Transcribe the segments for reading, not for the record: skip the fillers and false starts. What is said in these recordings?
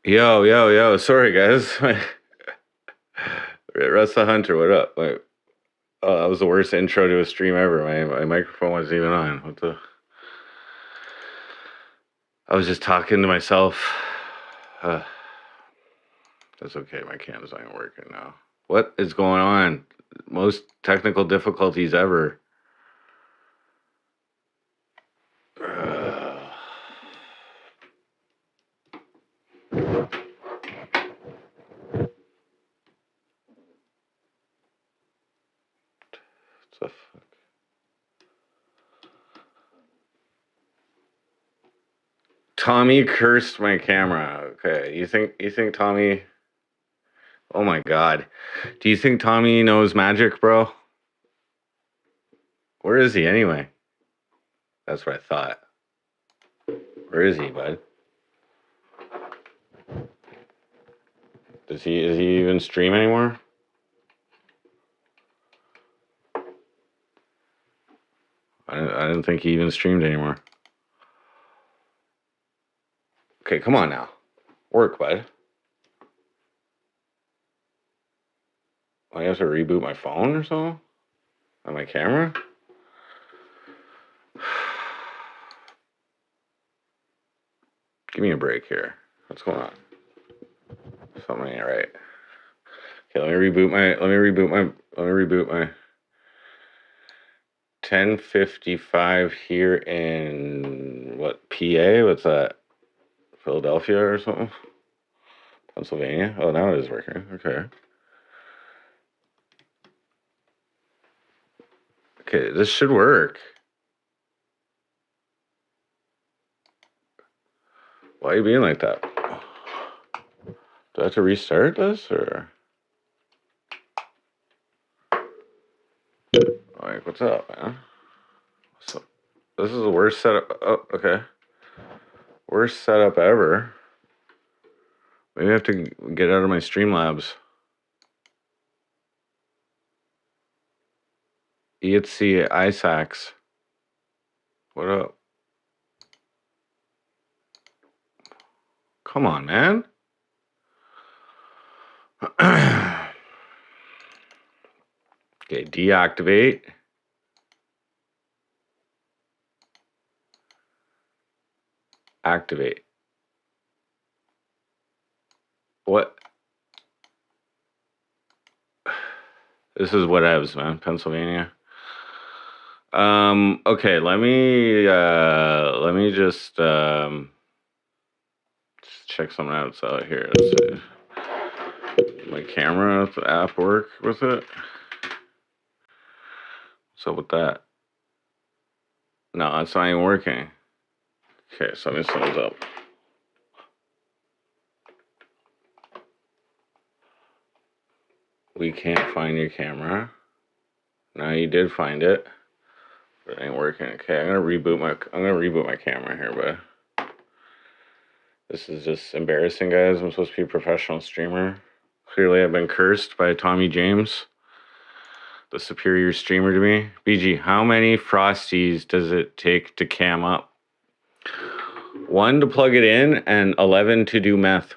Yo, yo, yo. Sorry, guys. Russ the Hunter, what up? Wait, oh, that was the worst intro to a stream ever. My microphone wasn't even on. What the? I was just talking to myself. That's okay. My cam's not working now. What is going on? Most technical difficulties ever. What the fuck? Tommy cursed my camera. Okay, you think Tommy? Oh my god, do you think Tommy knows magic, bro? Where is he anyway? That's what I thought. Where is he, bud? Is he even stream anymore? I didn't think he even streamed anymore. Okay, come on now. Work, bud. I have to reboot my phone or something? On my camera? Give me a break here. What's going on? Something ain't right. Okay, let me reboot my 10:55 here in what, PA? What's that? Philadelphia or something? Pennsylvania? Oh, now it is working. Okay. Okay, this should work. Why are you being like that? Do I have to restart this or? Like, what's up, man? So, this is the worst setup. Oh, okay. Worst setup ever. Maybe I have to get out of my Streamlabs. ETC ISACs. What up? Come on, man. Okay, deactivate. Activate. What? This is Whatevs, man. Pennsylvania. Okay, let me just check something else out here. Let's see. My camera app work with it? What's up with that? No, it's not even working. Okay, so let me sum it up. We can't find your camera. No, you did find it, but it ain't working. Okay, I'm gonna reboot my camera here, but this is just embarrassing, guys. I'm supposed to be a professional streamer. Clearly, I've been cursed by Tommy James, the superior streamer to me. BG, how many Frosties does it take to cam up? 1 to plug it in and 11 to do meth.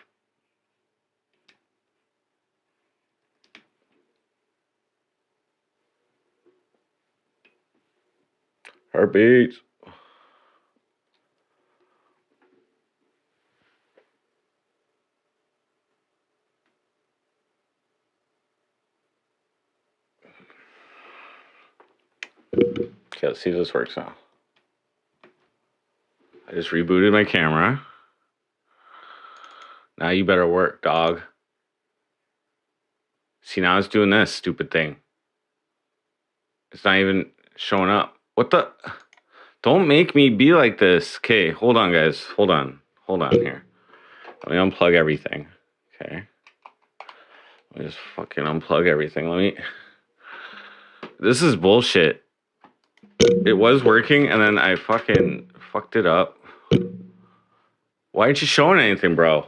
Heartbeats. Okay, let's see if this works now. I just rebooted my camera. Now you better work, dog. See, now it's doing this stupid thing. It's not even showing up. What the? Don't make me be like this. Okay, hold on, guys. Hold on here. Let me unplug everything. Okay. Let me just fucking unplug everything. This is bullshit. It was working, and then I fucking fucked it up. Why aren't you showing anything, bro?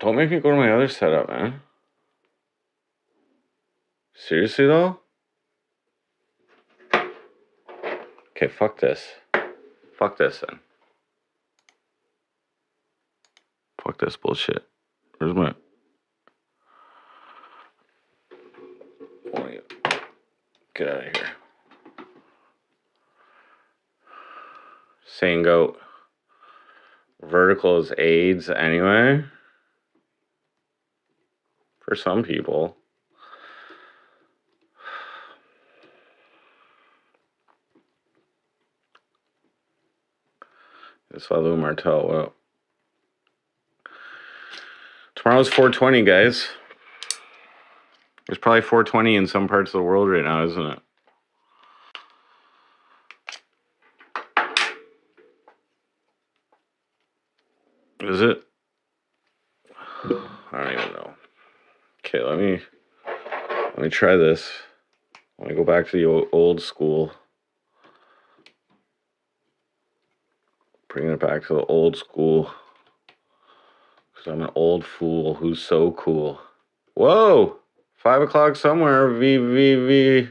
Don't make me go to my other setup, man. Seriously, though? Okay, fuck this. Fuck this then. Fuck this bullshit. Where's my... Get out of here. Saying goat. Vertical is AIDS anyway. For some people. It's Lou Martel. Well, tomorrow's 420, guys. There's probably 420 in some parts of the world right now, isn't it? Is it? I don't even know. Okay, let me try this. Let me go back to the old school. Bringing it back to the old school. Because I'm an old fool who's so cool. Whoa! 5 o'clock somewhere. V.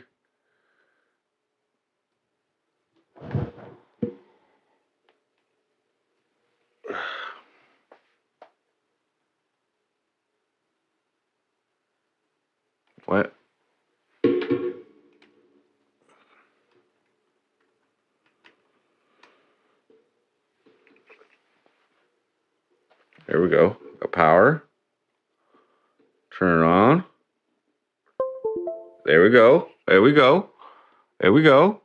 What? There we go. Got power. Turn it on. There we go. There we go. There we go.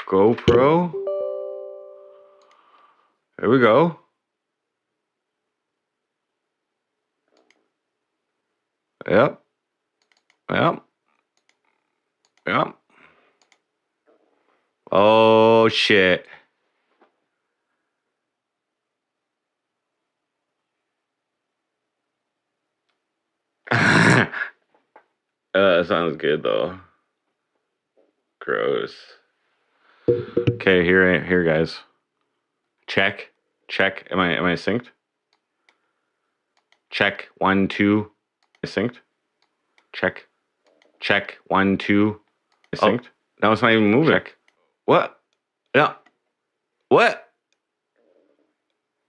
GoPro. There we go. Yep. Oh, shit. Sounds good, though. Gross. Okay, here, guys. Check. Am I synced? Check. 1, 2. Synced. Check. 1, 2. Synced. Now it's not even moving. Check. What? No. What?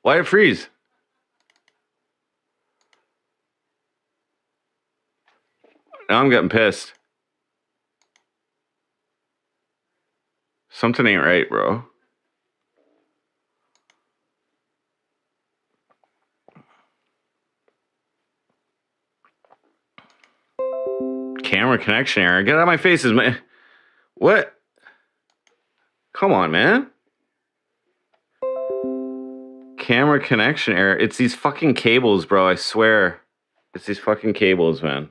Why did it freeze? Now I'm getting pissed. Something ain't right, bro. Camera connection error. Get out of my faces, man. What? Come on, man. Camera connection error. It's these fucking cables, bro. I swear. It's these fucking cables, man.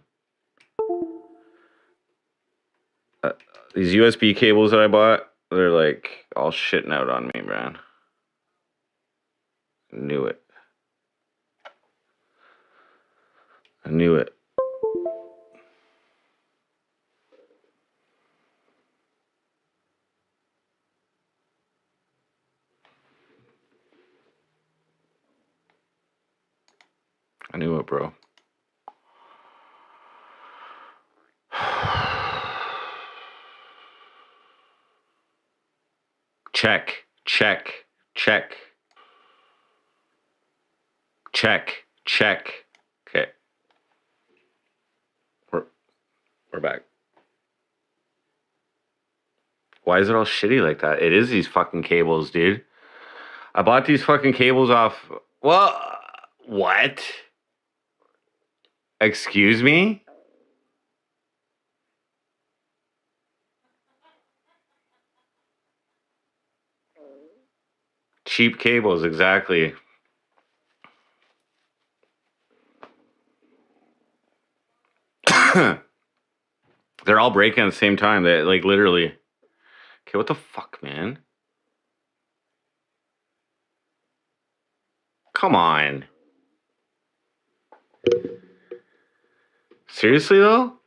These USB cables that I bought, they're like all shitting out on me, man. I knew it. I knew it. I knew it, bro. Check. Okay. We're back. Why is it all shitty like that? It is these fucking cables, dude. I bought these fucking cables off... Well, what? Excuse me? Cheap cables, exactly. They're all breaking at the same time. They like literally. Okay, what the fuck, man? Come on. Seriously though?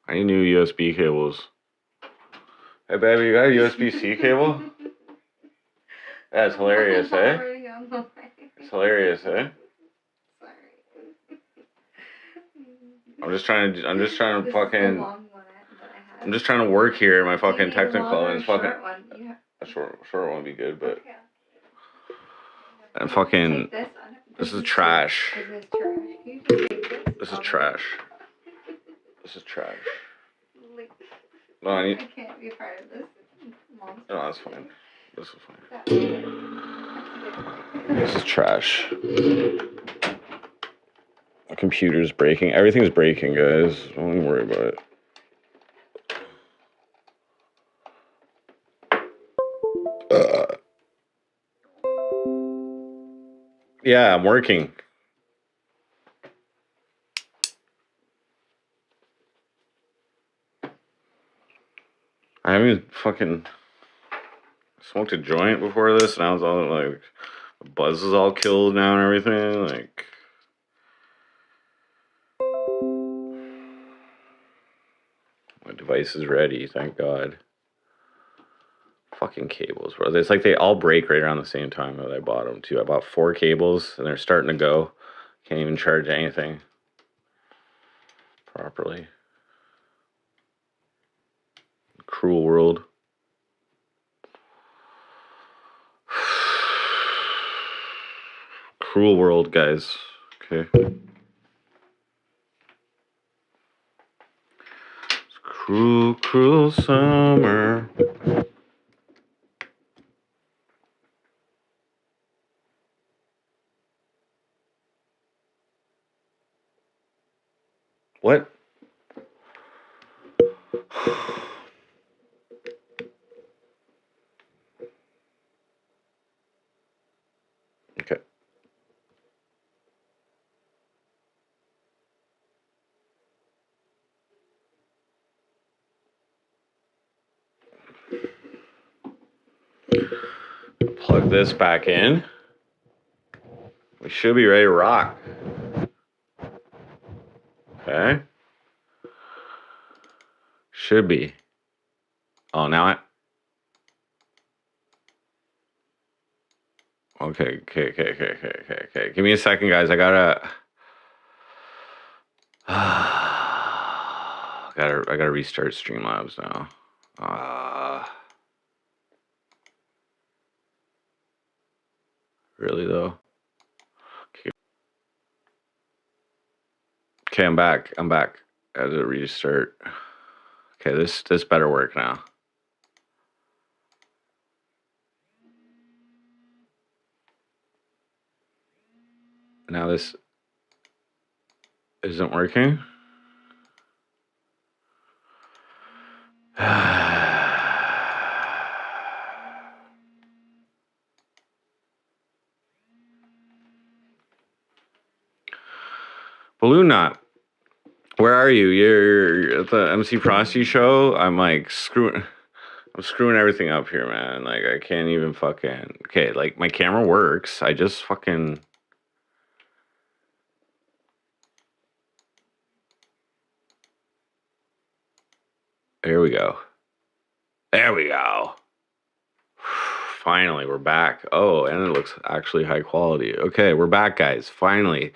I need new USB cables. Hey baby, you got a USB-C cable? That's hilarious, eh? It's hilarious, eh? I'm just trying to fucking. I'm just trying to work here. My fucking technical and fucking. A short one would be good, but. Okay. And fucking. This is trash. This is trash. This is trash. No, I can't be a part of this. No, that's fine. This is fine. This is trash. My computer's breaking. Everything's breaking, guys. Don't even worry about it. Yeah, I'm working. I haven't fucking smoked a joint before this. Now it's all like the buzz is all killed now and everything. Like, my device is ready. Thank God. Fucking cables, bro. It's like they all break right around the same time that I bought them too. I bought 4 cables and they're starting to go. Can't even charge anything properly. Cruel world. Cruel world, guys. Okay. It's cruel, cruel summer. What? Okay. Plug this back in. We should be ready to rock. Okay. Should be. Oh, now I. Okay. Give me a second, guys. I gotta. I gotta restart Streamlabs now. Really though. Okay, I'm back. I had to restart. Okay, this better work now. Now this isn't working. Balloon Knot, where are you? You're at the MC Frosty show. I'm screwing everything up here, man. Like, I can't even fucking. Okay, like, my camera works. I just fucking. There we go. Finally, we're back. Oh, and it looks actually high quality. Okay, we're back, guys. Finally.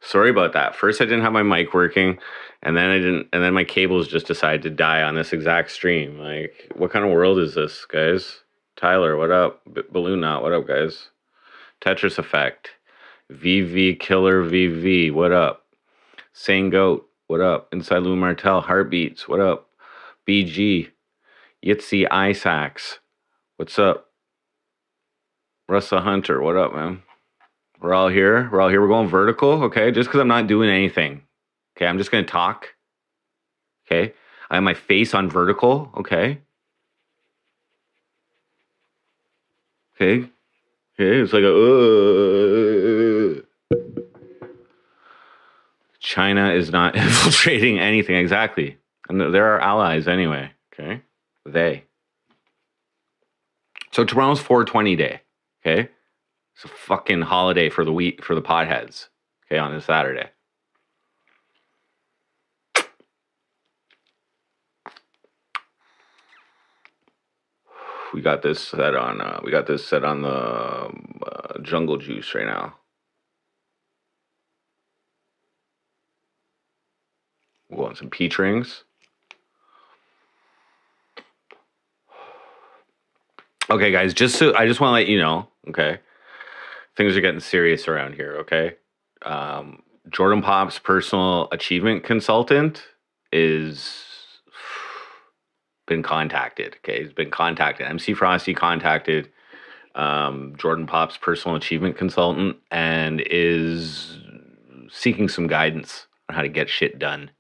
Sorry about that. First, I didn't have my mic working, and then my cables just decided to die on this exact stream. Like, what kind of world is this, guys? Tyler, what up? Balloon Knot, what up, guys? Tetris Effect. VV Killer VV, what up? Sane Goat, what up? Inside Lou Martel, Heartbeats, what up? BG. Yitzy Isaacs, what's up? Russell Hunter, what up, man? We're all here. We're going vertical, okay? Just because I'm not doing anything. Okay, I'm just going to talk. Okay? I have my face on vertical, okay? Okay? Okay, it's like China is not infiltrating anything, exactly. And they're our allies anyway, okay? They. So tomorrow's 420 day, okay? It's a fucking holiday for the week, for the potheads, okay, on this Saturday. We got this set on. The jungle juice right now. We want some peach rings. Okay, guys, I just want to let you know, okay? Things are getting serious around here, okay? Jordan Pop's personal achievement consultant is been contacted, okay? He's been contacted. MC Frosty contacted Jordan Pop's personal achievement consultant and is seeking some guidance on how to get shit done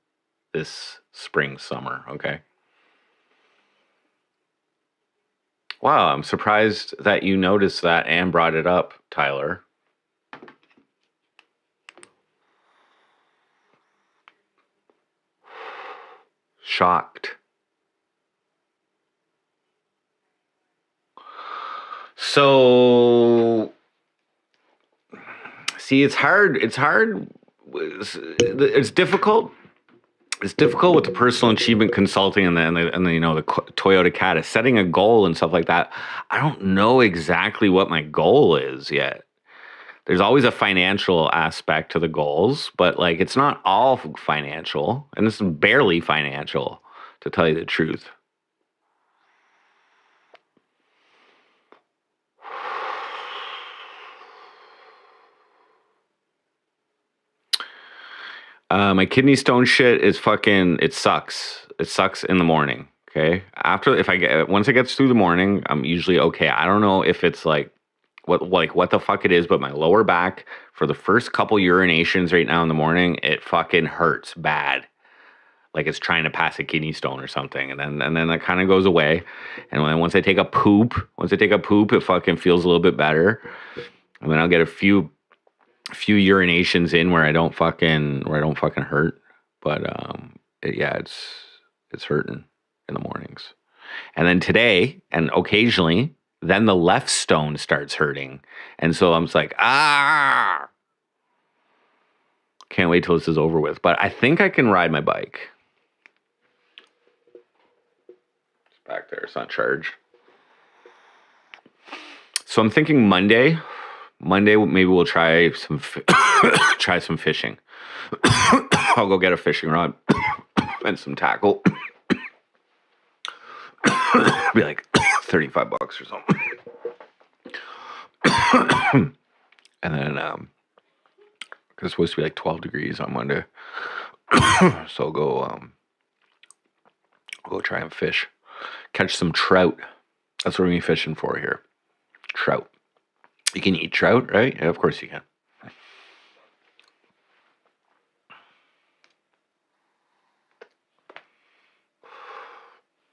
this spring, summer, okay? Wow, I'm surprised that you noticed that and brought it up, Tyler. Shocked. So, see, it's hard. It's difficult. It's difficult with the personal achievement consulting and the you know, the Toyota Cata, setting a goal and stuff like that. I don't know exactly what my goal is yet. There's always a financial aspect to the goals, but like it's not all financial, and this is barely financial, to tell you the truth. My kidney stone shit is fucking. It sucks. It sucks in the morning. Okay. Once it gets through the morning, I'm usually okay. I don't know if it's like what the fuck it is, but my lower back for the first couple urinations right now in the morning, it fucking hurts bad. Like it's trying to pass a kidney stone or something, and then that kind of goes away. And once I take a poop, it fucking feels a little bit better. And then I'll get a few urinations in where I don't fucking hurt. But it's hurting in the mornings. And then today and occasionally, then the left stone starts hurting. And so I'm just like, can't wait till this is over with. But I think I can ride my bike. It's back there. It's not charged. So I'm thinking Monday, maybe we'll try some fishing. I'll go get a fishing rod and some tackle. Be like $35 or something. And then it's supposed to be like 12 degrees on Monday. So I'll go try and fish. Catch some trout. That's what we're gonna be fishing for here. Trout. You can eat trout, right? Yeah, of course you can.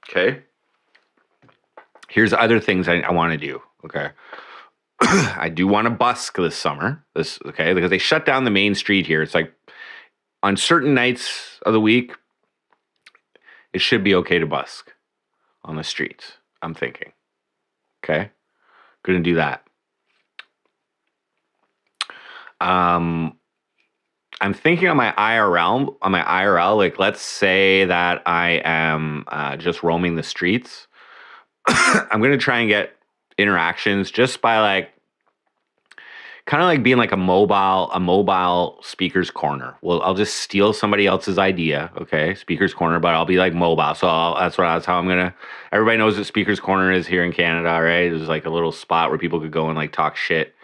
Okay. Here's other things I want to do. Okay. I do want to busk this summer. Okay, because they shut down the main street here. It's like on certain nights of the week, it should be okay to busk on the streets. I'm thinking. Okay. Gonna do that. I'm thinking on my IRL, like let's say that I am just roaming the streets. I'm gonna try and get interactions just by like kind of like being like a mobile speaker's corner. Well, I'll just steal somebody else's idea, okay? Speaker's corner, but I'll be like mobile. So that's how I'm gonna. Everybody knows what speaker's corner is here in Canada, right? There's like a little spot where people could go and like talk shit,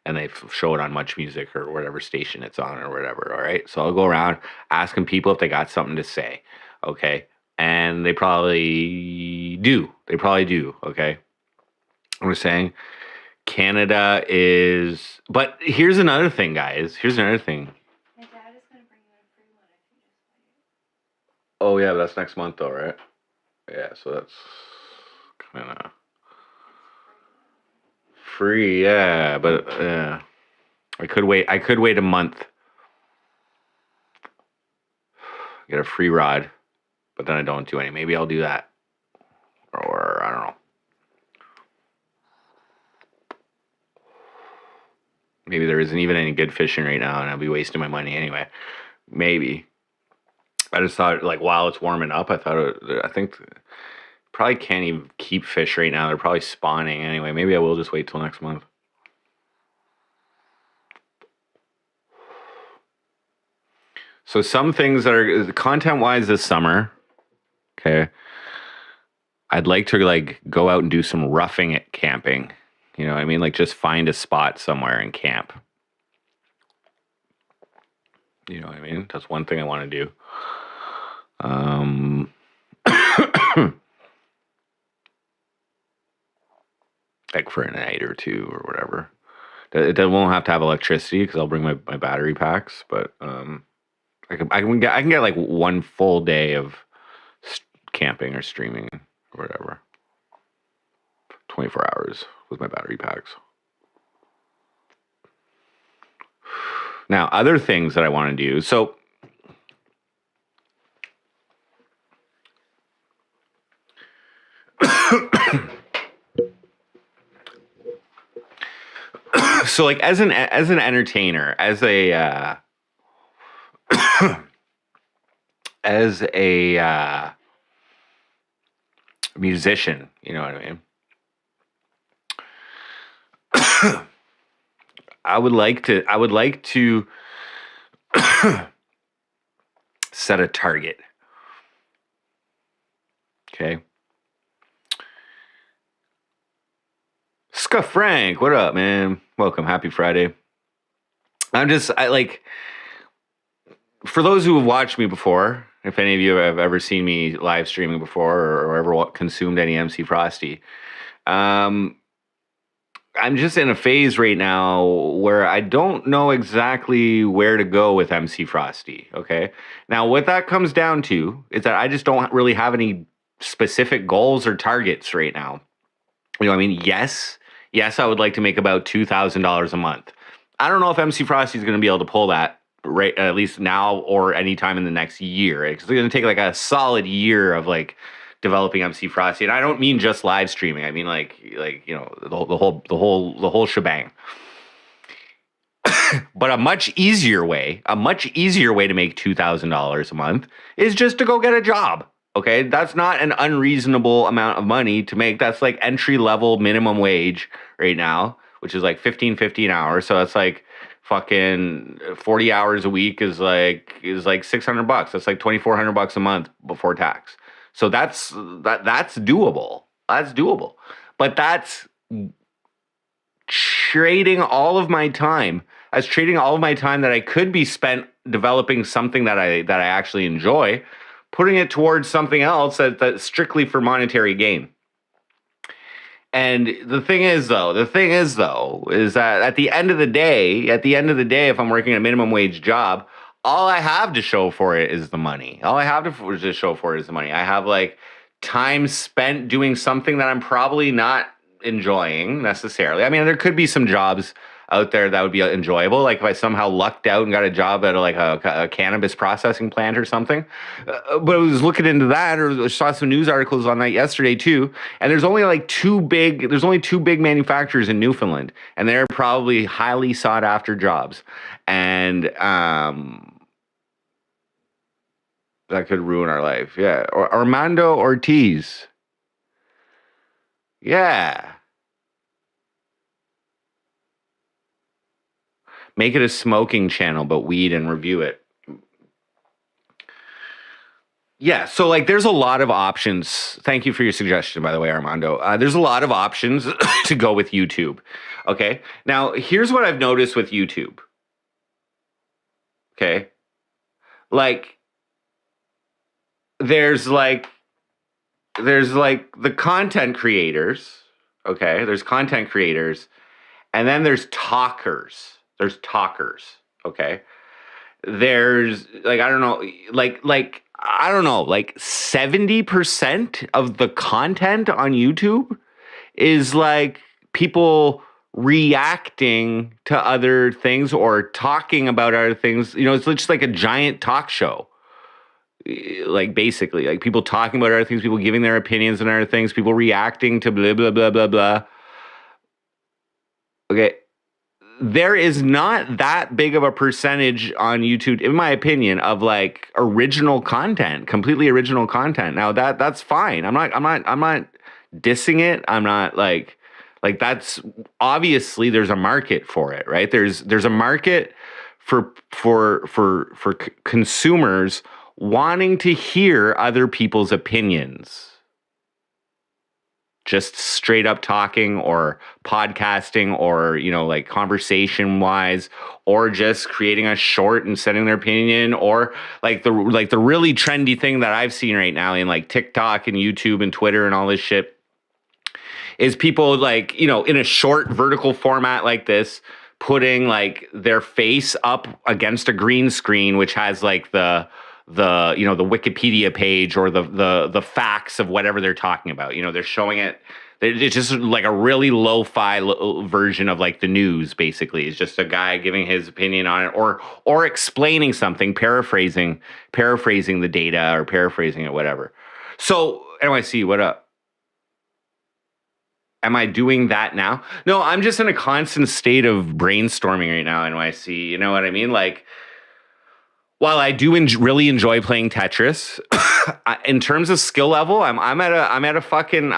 and they show it on Much Music or whatever station it's on or whatever. All right, so I'll go around asking people if they got something to say, okay? And they probably do. Okay, I'm just saying. Canada is, but here's another thing, guys. My dad is gonna bring you a free one if you just wait. Oh yeah, that's next month though, right? Yeah, so that's kind of free, yeah. But I could wait a month, get a free rod, but then I don't do any. Maybe I'll do that, or I don't know. Maybe there isn't even any good fishing right now, and I'll be wasting my money anyway. Maybe. I just thought, like, while it's warming up, I think probably can't even keep fish right now. They're probably spawning anyway. Maybe I will just wait till next month. So some things that are content-wise this summer, okay, I'd like to like go out and do some roughing it camping. You know what I mean? Like just find a spot somewhere and camp. You know what I mean? That's one thing I want to do. Like for a night or two or whatever. It won't have to have electricity because I'll bring my battery packs. But I can get like one full day of camping or streaming or whatever. 24 hours with my battery packs. Now, other things that I want to do. So so like as an entertainer, as a as a musician, you know what I mean? I would like to set a target. Okay. Scuff Frank, what up, man? Welcome. Happy Friday. I like, for those who have watched me before, if any of you have ever seen me live streaming before or ever consumed any MC Frosty, I'm just in a phase right now where I don't know exactly where to go with MC Frosty, okay? Now, what that comes down to is that I just don't really have any specific goals or targets right now. You know what I mean? Yes, I would like to make about $2,000 a month. I don't know if MC Frosty is going to be able to pull that right at least now or anytime in the next year. Right? It's going to take like a solid year of like developing MC Frosty, and I don't mean just live streaming. I mean like you know the whole shebang. But a much easier way to make $2,000 a month is just to go get a job. Okay, that's not an unreasonable amount of money to make. That's like entry level minimum wage right now, which is like $15.50 an hour. So that's like fucking 40 hours a week is like $600. That's like $2,400 a month before tax. So that's doable. That's doable. But that's trading all of my time that I could be spent developing something that I actually enjoy, putting it towards something else that's strictly for monetary gain. And the thing is though, is that at the end of the day, if I'm working a minimum wage job, all I have to show for it is the money. I have like time spent doing something that I'm probably not enjoying necessarily. I mean, there could be some jobs out there that would be enjoyable. Like if I somehow lucked out and got a job at like a cannabis processing plant or something. But I was looking into that, or saw some news articles on that yesterday too. And there's only two big manufacturers in Newfoundland, and they're probably highly sought after jobs. And that could ruin our life. Yeah. Or Armando Ortiz. Yeah. Make it a smoking channel, but weed, and review it. Yeah, so like there's a lot of options. Thank you for your suggestion, by the way, Armando. There's a lot of options to go with YouTube. Okay, now here's what I've noticed with YouTube. Okay, like there's like the content creators. Okay, there's content creators, and then there's talkers. Okay. There's like, I don't know, like 70% of the content on YouTube is like people reacting to other things or talking about other things. You know, it's just like a giant talk show. Like basically, like people talking about other things, people giving their opinions on other things, people reacting to blah, blah, blah, blah, blah. Okay. There is not that big of a percentage on YouTube, in my opinion, of like original content, completely original content. Now that's fine. I'm not dissing it. I'm not like that's obviously there's a market for it, right? There's a market for consumers wanting to hear other people's opinions. Just straight up talking or podcasting or, like conversation wise, or just creating a short and sending their opinion, or like the really trendy thing that I've seen right now in like TikTok and YouTube and Twitter and all this shit is people like, in a short vertical format like this, putting like their face up against a green screen, which has like the Wikipedia page or the facts of whatever they're talking about. They're showing it. It's just like a really lo-fi version of like the news. Basically, it's just a guy giving his opinion on it, or explaining something, paraphrasing the data or paraphrasing it, whatever. So NYC, what up? Am I doing that now? No, I'm just in a constant state of brainstorming right now, NYC. You know what I mean? Like, while I do really enjoy playing Tetris, in terms of skill level, I'm at a fucking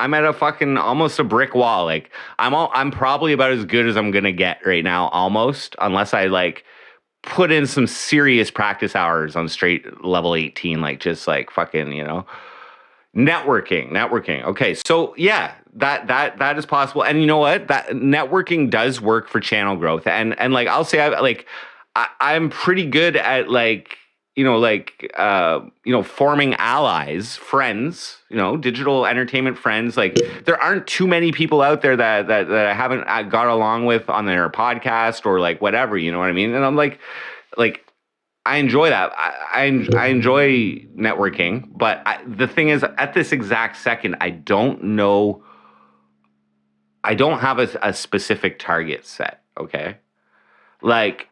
almost a brick wall. Like, I'm probably about as good as I'm gonna get right now, almost, unless I like put in some serious practice hours on straight level 18, like just like fucking, networking. Okay, so yeah, that is possible, and you know what? That networking does work for channel growth, and like I'll say, I'm pretty good at like forming allies, friends, digital entertainment friends. Like there aren't too many people out there that I haven't got along with on their podcast or like whatever. You know what I mean? And I'm like. I enjoy that. I enjoy networking, but the thing is, at this exact second, I don't know. I don't have a specific target set. Okay, like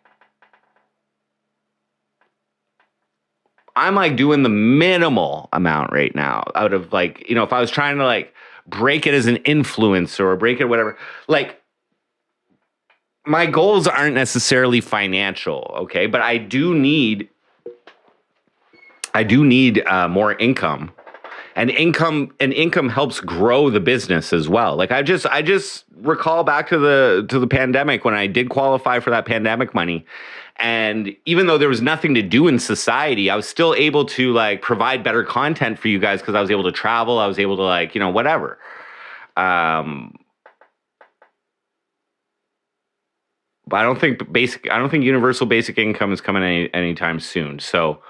I'm like doing the minimal amount right now out of like, if I was trying to like break it as an influencer or break it whatever, like. My goals aren't necessarily financial, okay, but I do need more income, and income helps grow the business as well. Like I just recall back to the pandemic when I did qualify for that pandemic money, and even though there was nothing to do in society, I was still able to like provide better content for you guys because I was able to travel, I was able to like whatever. But I don't think universal basic income is coming anytime soon. So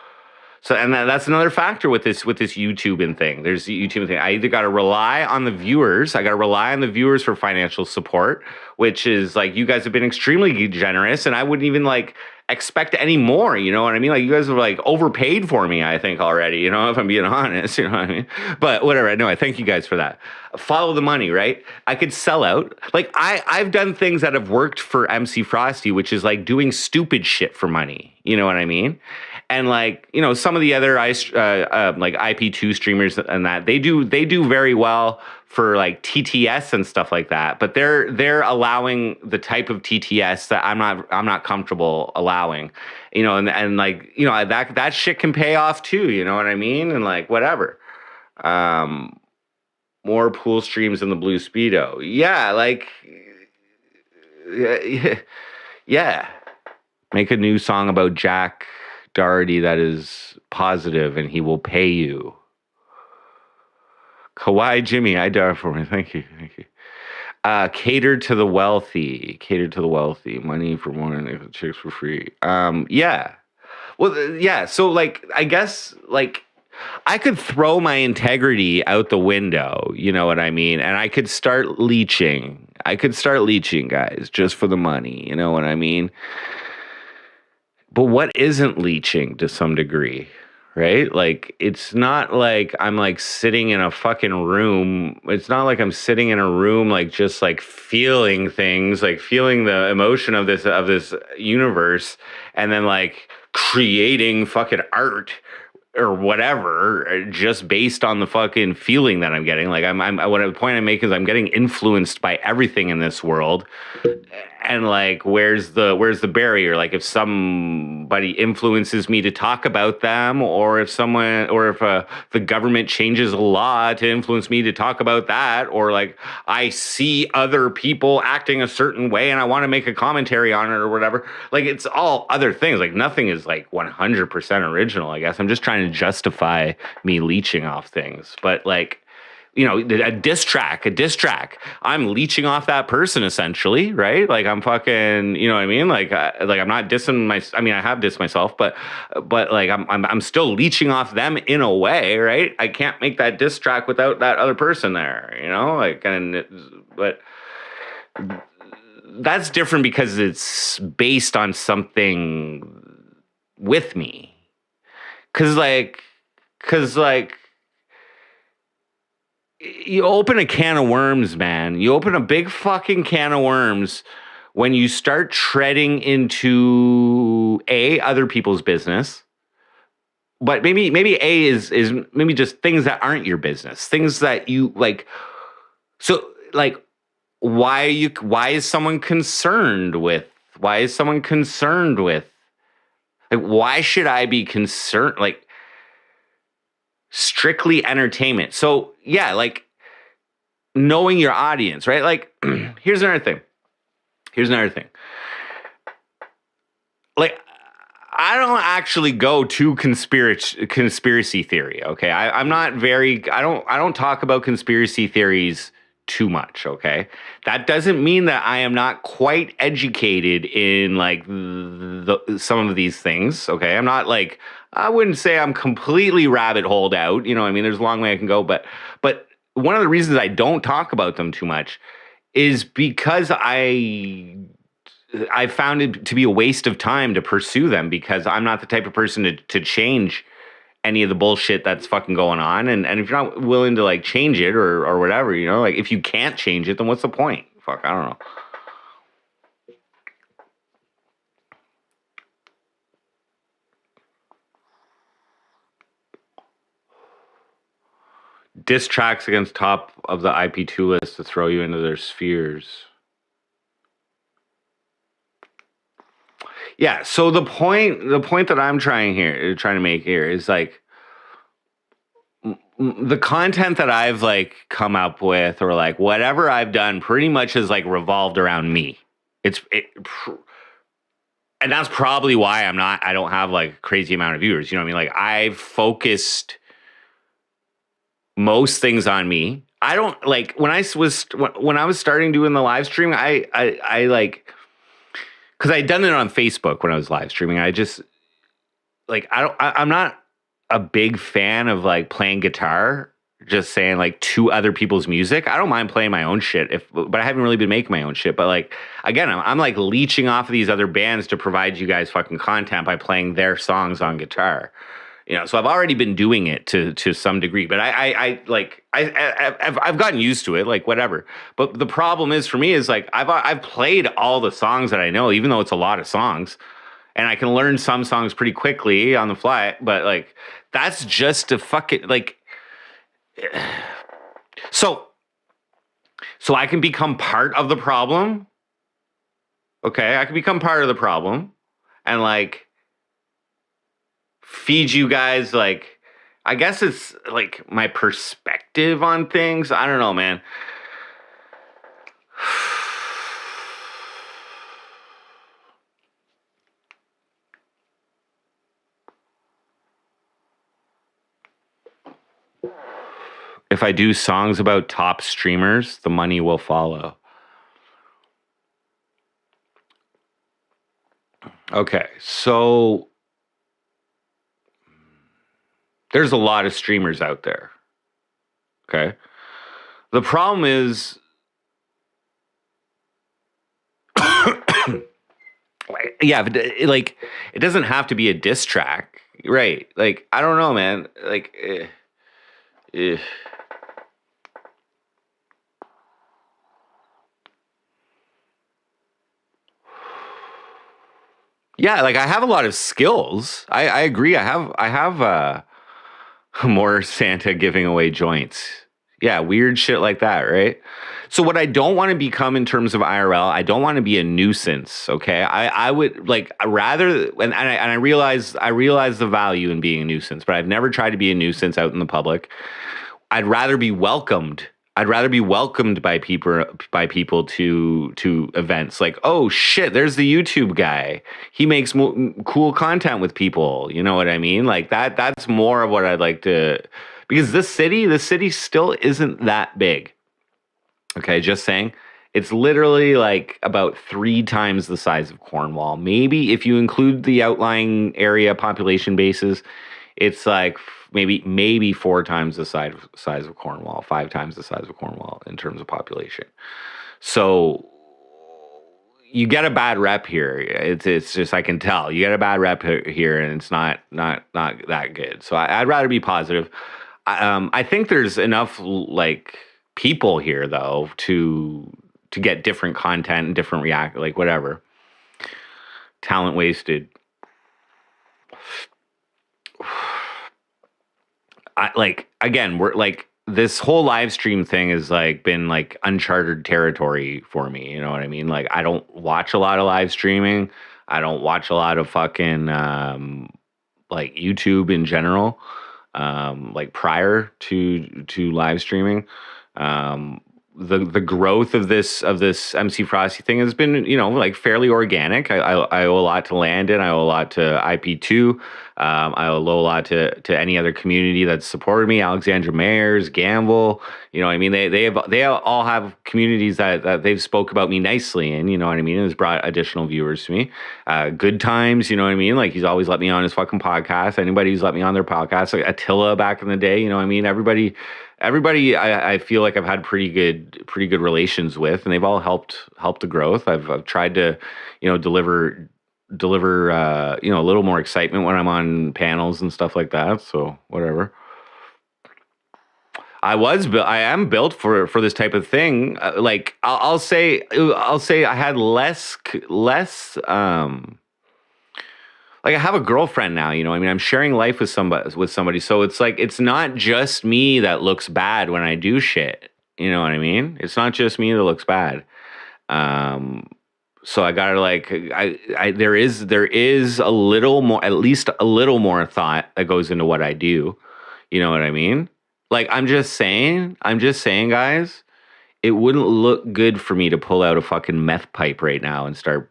and that's another factor with this YouTube thing. There's the YouTube thing. I either got to rely on the viewers. I got to rely on the viewers for financial support, which is like you guys have been extremely generous, and I wouldn't even like expect any more. You know what I mean? Like you guys have like overpaid for me, I think already. If I'm being honest, you know what I mean? But whatever. I thank you guys for that. Follow the money, right? I could sell out. Like I've done things that have worked for MC Frosty, which is like doing stupid shit for money. You know what I mean? And like, some of the other like IP2 streamers and that they do very well for like TTS and stuff like that. But they're allowing the type of TTS that I'm not comfortable allowing, and like, that shit can pay off too. You know what I mean? And like, whatever. More pool streams in the Blue Speedo. Yeah. Like, yeah. Make a new song about Jack Doherty that is positive, and he will pay you. Kawaii Jimmy, I dare for me. Thank you. Cater to the wealthy. Money for more and chicks for free. Yeah. Well, yeah. So like, I guess like I could throw my integrity out the window. You know what I mean? And I could start leeching. Guys, just for the money. You know what I mean? But what isn't leeching to some degree, right? Like, it's not like I'm like sitting in a fucking room. It's not like I'm sitting in a room, like just like feeling things, like feeling the emotion of this universe, and then like creating fucking art or whatever, just based on the fucking feeling that I'm getting. Like the point I make is I'm getting influenced by everything in this world. and like where's the barrier? Like if somebody influences me to talk about them, or if the government changes a law to influence me to talk about that, or like I see other people acting a certain way and I want to make a commentary on it or whatever. Like it's all other things. Like nothing is like 100% original. I guess I'm just trying to justify me leeching off things, but like, you know, a diss track. I'm leeching off that person essentially, right? Like I'm fucking, you know what I mean? Like I'm not dissing I mean, I have dissed myself, but like I'm still leeching off them in a way, right? I can't make that diss track without that other person there, you know? Like, but that's different because it's based on something with me. Cause like you open a can of worms, man. You open a big fucking can of worms when you start treading into other people's business. But maybe A is maybe just things that aren't your business. Things that you like. So like why is someone concerned with like why should I be concerned? Like strictly entertainment. So yeah, like knowing your audience, right? Like here's another thing. Like I don't actually go to conspiracy theory. Okay, I'm not very. I don't talk about conspiracy theories too much. Okay, that doesn't mean that I am not quite educated in like some of these things. Okay, I'm not like, I wouldn't say I'm completely rabbit holed out. You know what I mean? There's a long way I can go, but one of the reasons I don't talk about them too much is because I found it to be a waste of time to pursue them, because I'm not the type of person to change any of the bullshit that's fucking going on. And if you're not willing to like change it or whatever, you know, like if you can't change it, then what's the point? Fuck, I don't know. Diss tracks against top of the IP2 list to throw you into their spheres. Yeah, so the point that I'm trying to make here is like the content that I've like come up with, or like whatever I've done, pretty much is like revolved around me. And that's probably why I don't have like a crazy amount of viewers. You know what I mean? Like I've focused most things on me. I don't like when I was starting doing the live stream, I like, because I'd done it on Facebook when I was live streaming. I just like, I'm not a big fan of like playing guitar, just saying like to other people's music. I don't mind playing my own shit, but I haven't really been making my own shit. But like, again, I'm like leeching off of these other bands to provide you guys fucking content by playing their songs on guitar. You know, so I've already been doing it to some degree, but I've gotten used to it, like whatever. But the problem is for me is like I've played all the songs that I know, even though it's a lot of songs, and I can learn some songs pretty quickly on the fly. But like that's just to fuck it, like so I can become part of the problem. Okay, I can become part of the problem, and like feed you guys, like, I guess it's like my perspective on things. I don't know, man. If I do songs about top streamers, the money will follow. Okay, so there's a lot of streamers out there. Okay. The problem is, yeah, like it doesn't have to be a diss track, right? Like I don't know, man. Like, yeah, like I have a lot of skills. I agree. I have more Santa giving away joints. Yeah, weird shit like that, right? So what I don't want to become in terms of IRL, I don't want to be a nuisance. Okay, I would like rather, and I realize the value in being a nuisance, but I've never tried to be a nuisance out in the public. I'd rather be welcomed. I'd rather be welcomed by people to events like, oh shit, there's the YouTube guy. He makes cool content with people. You know what I mean? Like that. That's more of what I'd like to, because the city still isn't that big. Okay, just saying. It's literally like about 3 times the size of Cornwall. Maybe if you include the outlying area population bases, it's like maybe 4 times the size of Cornwall, 5 times the size of Cornwall in terms of population. So you get a bad rep here. It's just, I can tell you get a bad rep here, and it's not that good. So I'd rather be positive. I think there's enough like people here though to get different content and different react, like whatever. Talent wasted. Like again, we're like, this whole live stream thing has like been like uncharted territory for me. You know what I mean? Like I don't watch a lot of live streaming. I don't watch a lot of fucking like YouTube in general. Like prior to live streaming. The growth of this MC Frosty thing has been, like fairly organic. I owe a lot to Landon. I owe a lot to IP2. I owe a lot to any other community that's supported me. Alexandra Mayers, Gamble. You know what I mean? They all have communities that they've spoke about me nicely, and you know what I mean. It has brought additional viewers to me. Good times. You know what I mean? Like he's always let me on his fucking podcast. Anybody who's let me on their podcast, like Attila back in the day. You know what I mean? Everybody I feel like I've had pretty good relations with, and they've all helped the growth. I've tried to, deliver a little more excitement when I'm on panels and stuff like that. So whatever. I am built for this type of thing. Like I'll say I had less like I have a girlfriend now, you know. I mean, I'm sharing life with somebody. So it's like it's not just me that looks bad when I do shit. You know what I mean? It's not just me that looks bad. So I gotta like there is a little more, at least a little more thought that goes into what I do. You know what I mean? Like I'm just saying, guys, it wouldn't look good for me to pull out a fucking meth pipe right now and start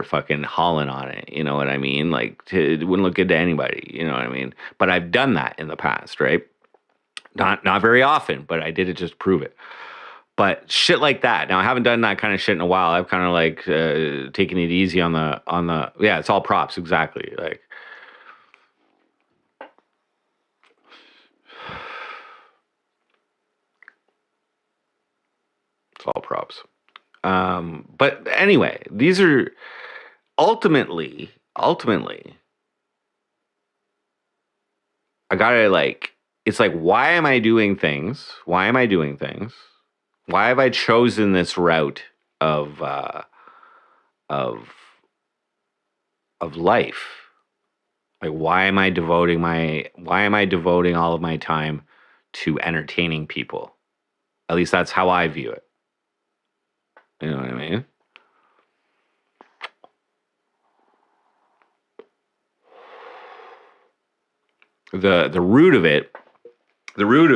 fucking hauling on it. You know what I mean? Like it wouldn't look good to anybody. You know what I mean? But I've done that in the past, right? Not very often, but I did it just to prove it. But shit like that. Now I haven't done that kind of shit in a while. I've kind of like taken it easy on the yeah. It's all props, exactly. Like it's all props. But anyway, these are ultimately, I gotta like, it's like, why am I doing things? Why have I chosen this route of life? Like, why am I devoting all of my time to entertaining people? At least that's how I view it. You know what I mean? The root of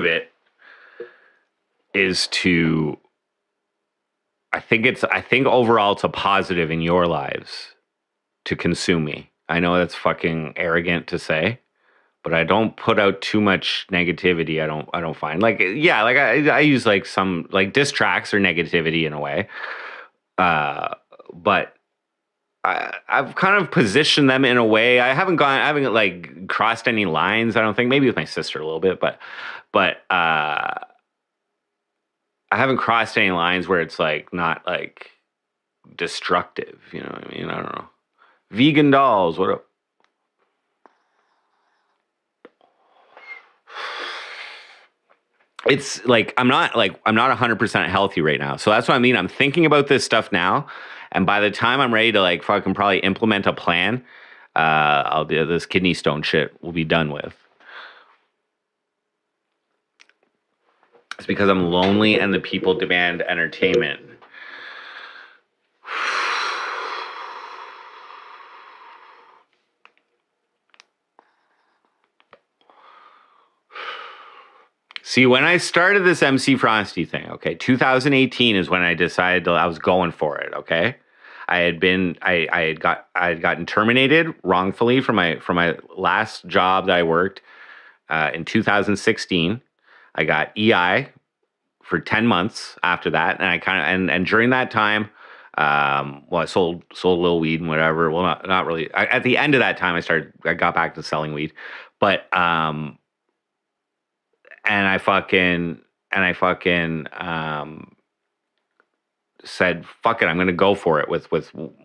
it is to, I think overall it's a positive in your lives to consume me. I know that's fucking arrogant to say, but I don't put out too much negativity. I don't find, like, yeah, like I use like some like diss tracks or negativity in a way. But I've kind of positioned them in a way. I haven't like crossed any lines. I don't think, maybe with my sister a little bit, but I haven't crossed any lines where it's like not like destructive. You know what I mean? I don't know. Vegan dolls. What up? It's like I'm not 100% healthy right now. So that's what I mean. I'm thinking about this stuff now, and by the time I'm ready to like fucking probably implement a plan, I'll do this kidney stone shit will be done with. because I'm lonely and the people demand entertainment. See, when I started this MC Frosty thing, okay, 2018 is when I decided I was going for it. Okay, I had gotten terminated wrongfully from my last job that I worked in 2016. I got EI for 10 months after that, and I kind of and during that time, well, I sold a little weed and whatever. Well, not really. At the end of that time, I got back to selling weed, but and I fucking said, fuck it, I'm gonna go for it with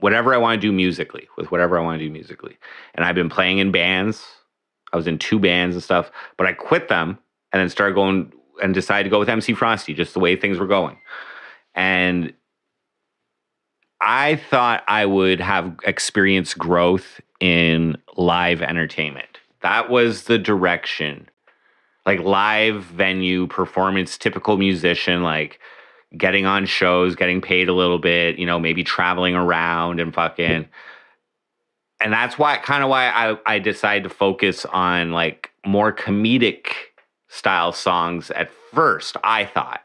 whatever I want to do musically, And I've been playing in bands. I was in 2 bands and stuff, but I quit them and then started going and decided to go with MC Frosty, just the way things were going. And I thought I would have experienced growth in live entertainment. That was the direction. Like live venue performance, typical musician, like getting on shows, getting paid a little bit, maybe traveling around and fucking. And that's why I decided to focus on like more comedic style songs at first. I thought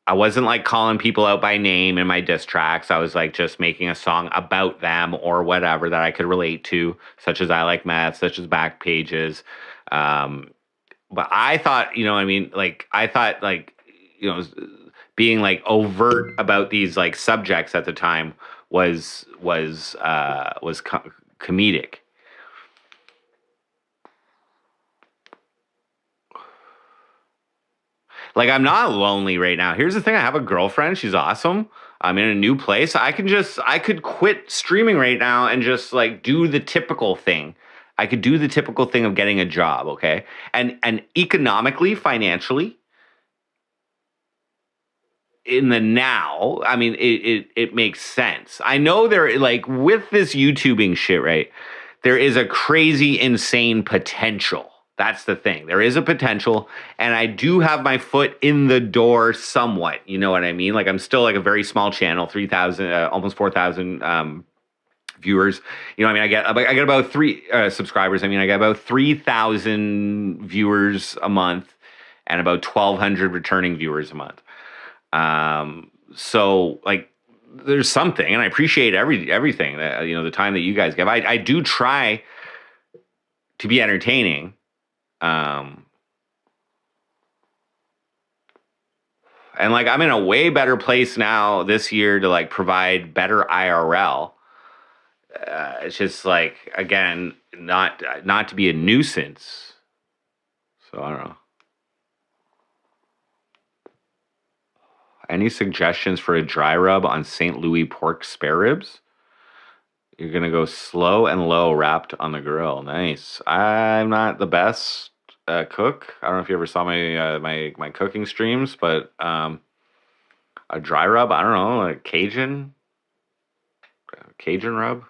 I wasn't like calling people out by name in my diss tracks. I was like just making a song about them or whatever that I could relate to, such as I Like Meth, such as Back Pages. But I thought, being like overt about these like subjects at the time was comedic. Like, I'm not lonely right now. Here's the thing. I have a girlfriend. She's awesome. I'm in a new place. I could quit streaming right now and just like do the typical thing. I could do the typical thing of getting a job. Okay. And economically, financially, in the now, I mean, it makes sense. I know there, like, with this YouTubing shit, right? There is a crazy, insane potential. That's the thing. There is a potential, and I do have my foot in the door somewhat. You know what I mean? Like, I'm still like a very small channel, 3,000, almost 4,000 viewers. I mean, I get about 3 subscribers. I mean, I get about 3,000 viewers a month, and about 1,200 returning viewers a month. So like there's something, and I appreciate everything that, the time that you guys give. I do try to be entertaining. And like, I'm in a way better place now this year to like provide better IRL. It's just like, again, not to be a nuisance. So I don't know. Any suggestions for a dry rub on St. Louis pork spare ribs? You're going to go slow and low wrapped on the grill. Nice. I'm not the best cook. I don't know if you ever saw my my cooking streams, but a dry rub, I don't know, like Cajun rub.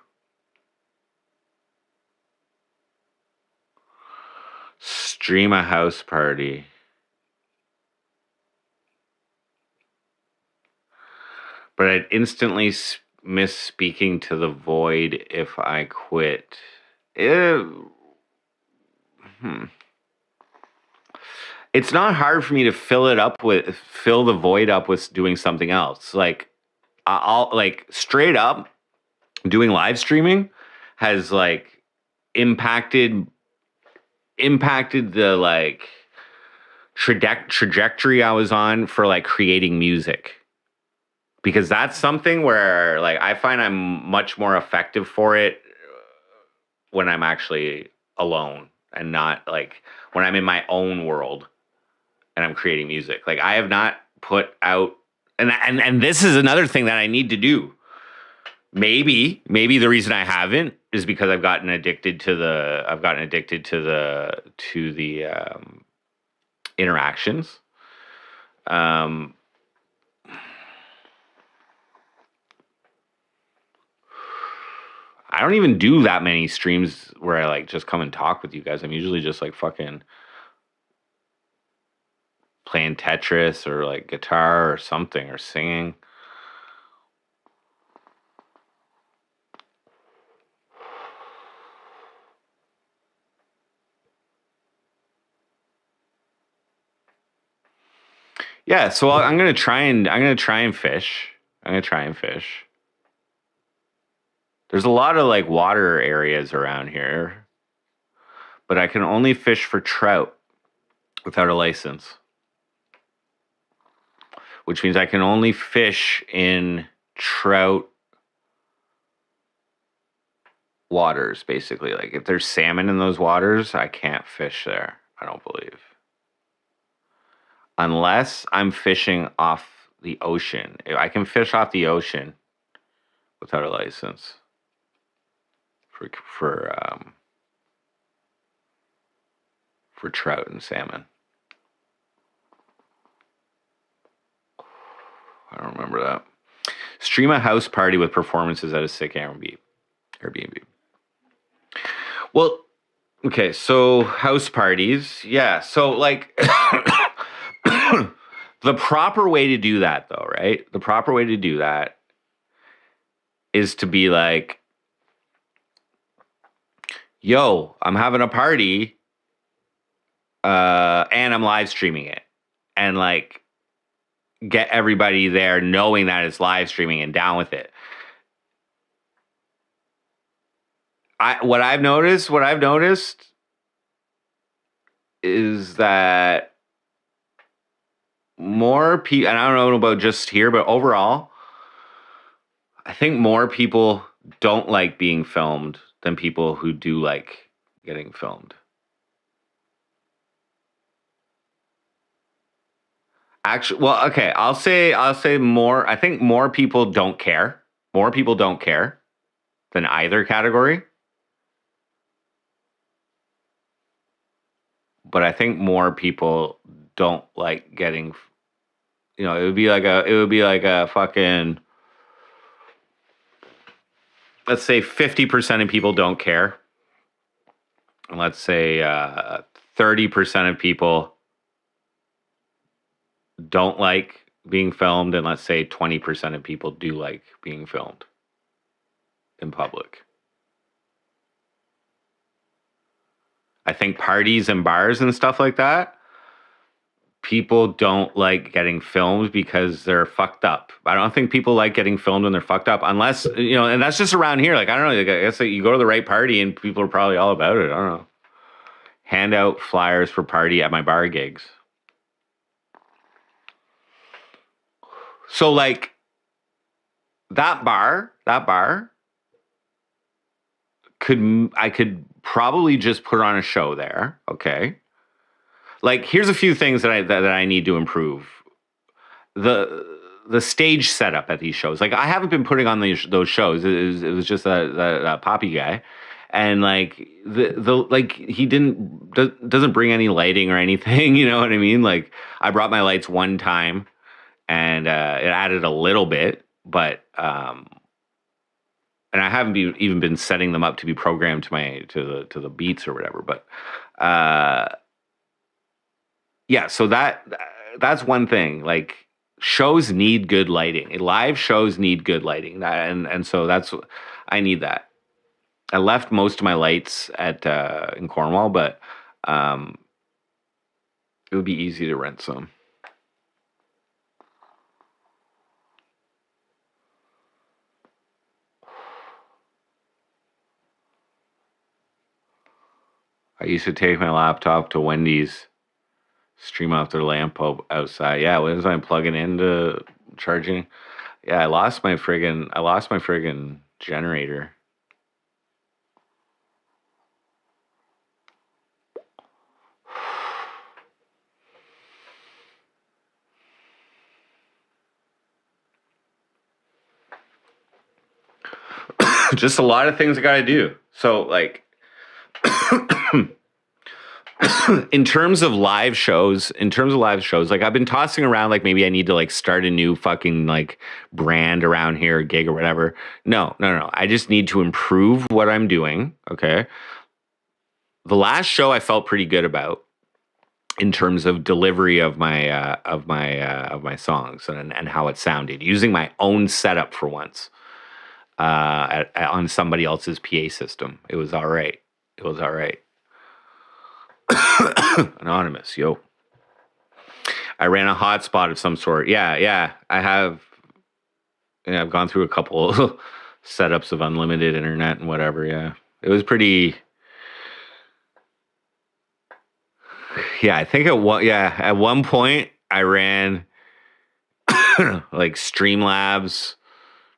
Stream a house party. But I'd instantly miss speaking to the void if I quit. It's not hard for me to fill the void up with doing something else. Like, I'll like straight up doing live streaming has like impacted the like trajectory I was on for like creating music. Because that's something where like I find I'm much more effective for it when I'm actually alone and not like when I'm in my own world and I'm creating music. Like, I have not put out, and this is another thing that I need to do. Maybe the reason I haven't is because I've gotten addicted to the interactions. I don't even do that many streams where I like just come and talk with you guys. I'm usually just like fucking playing Tetris or like guitar or something or singing. Yeah, so I'm gonna try and fish. I'm gonna try and fish. There's a lot of like water areas around here, but I can only fish for trout without a license, which means I can only fish in trout waters, basically. Like if there's salmon in those waters, I can't fish there, I don't believe. Unless I'm fishing off the ocean. I can fish off the ocean without a license for trout and salmon. I don't remember that. Stream a house party with performances at a sick Airbnb. Well, okay, so house parties, yeah. So like the proper way to do that though, right? The proper way to do that is to be like, yo, I'm having a party and I'm live streaming it. And like get everybody there knowing that it's live streaming and down with it. What I've noticed is that more people, and I don't know about just here, but overall, I think more people don't like being filmed than people who do like getting filmed. Actually, well, okay, I'll say more. I think more people don't care. More people don't care than either category. But I think more people don't like getting, you know, it would be like a fucking, let's say 50% of people don't care. And let's say 30% of people don't like being filmed. And let's say 20% of people do like being filmed in public. I think parties and bars and stuff like that, people don't like getting filmed because they're fucked up. I don't think people like getting filmed when they're fucked up, unless, you know, and that's just around here. Like, I don't know, I guess you go to the right party and people are probably all about it. I don't know. Hand out flyers for party at my bar gigs. So like that bar I could probably just put on a show there. Okay. Like, here's a few things that I need to improve. The stage setup at these shows. Like, I haven't been putting on those shows. It was just that Poppy guy, and like the like he doesn't bring any lighting or anything. You know what I mean? Like, I brought my lights one time, and it added a little bit, but and I haven't even been setting them up to be programmed to the beats or whatever. But yeah, so that's one thing. Like, shows need good lighting. Live shows need good lighting. And so I need that. I left most of my lights at in Cornwall, but it would be easy to rent some. I used to take my laptop to Wendy's, stream off their lamp outside. Yeah, when was I plugging into charging? Yeah, I lost my friggin' generator. Just a lot of things I gotta do. So like in terms of live shows, like I've been tossing around like maybe I need to like start a new fucking like brand around here, gig or whatever. No. I just need to improve what I'm doing. Okay. The last show I felt pretty good about. in terms of delivery of my songs and how it sounded, using my own setup for once on somebody else's PA system. It was all right. It was all right. Anonymous, yo. I ran a hotspot of some sort. Yeah. I have. Yeah, I've gone through a couple setups of unlimited internet and whatever. Yeah, it was pretty. Yeah, I think at one point I ran like Streamlabs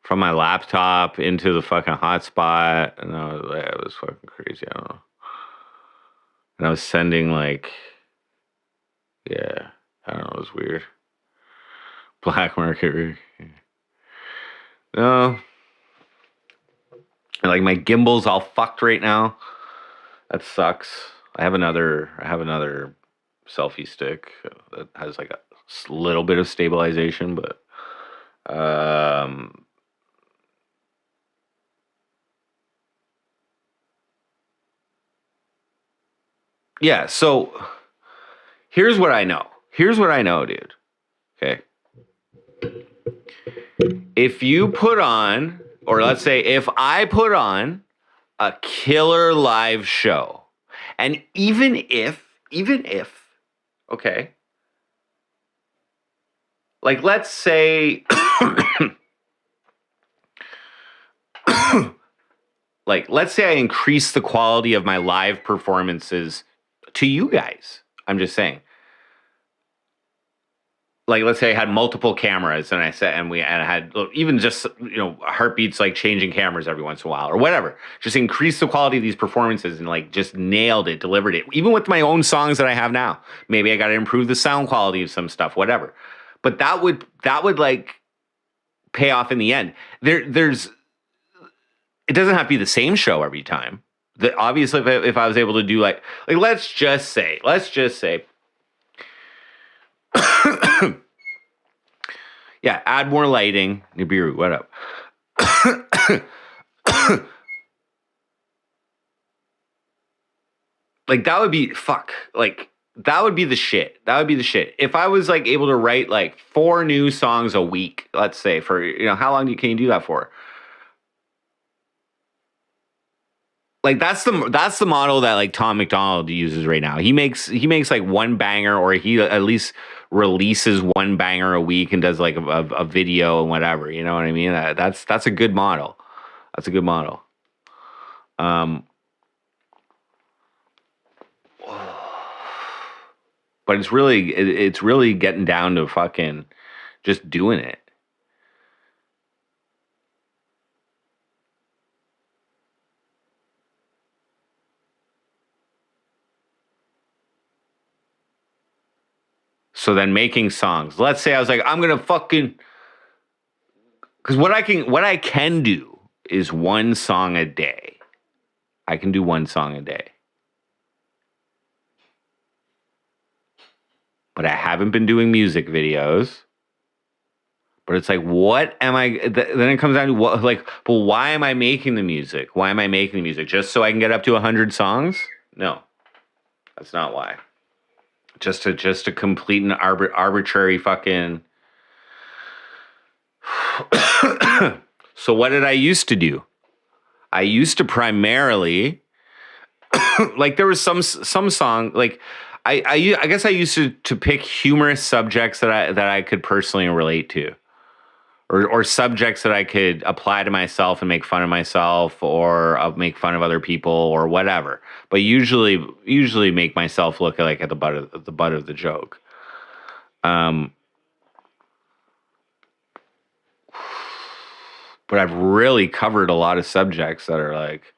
from my laptop into the fucking hotspot, and it was fucking crazy. I don't know. And I was sending like, yeah, I don't know, it was weird. Black market. No. And like my gimbal's all fucked right now. That sucks. I have another selfie stick that has like a little bit of stabilization, but yeah, so here's what I know. Dude. Okay. If you put on, or let's say if I put on a killer live show, and even if, okay, like let's say, like let's say I increase the quality of my live performances to you guys. I'm just saying. Like let's say I had multiple cameras and I had even just heartbeats, like changing cameras every once in a while or whatever. Just increase the quality of these performances and like just nailed it, delivered it. Even with my own songs that I have now, maybe I got to improve the sound quality of some stuff, whatever. But that would like pay off in the end. It doesn't have to be the same show every time. Obviously, if I was able to do like let's just say. Yeah, add more lighting. Nibiru, what up? Like that would be that would be the shit. If I was like able to write like 4 new songs a week, let's say, for how long can you do that for? Like that's the model that like Tom McDonald uses right now. He makes like one banger, or he at least releases one banger a week and does like a video and whatever. You know what I mean? That's a good model. That's a good model. But it's really getting down to fucking just doing it. So then making songs. Let's say I was like, I'm gonna fucking, because what I can do is one song a day. I can do one song a day. But I haven't been doing music videos. But it's like, what am I? Then it comes down to what, like, but why am I making the music? Why am I making the music? Just so I can get up to 100 songs? No, that's not why. Just to complete an arbitrary fucking. So what did I used to do? I used to primarily, like there was some song, like I guess I used to pick humorous subjects that I could personally relate to, or subjects that I could apply to myself and make fun of myself, or make fun of other people or whatever. But usually make myself look like at the butt of the joke. But I've really covered a lot of subjects that are like,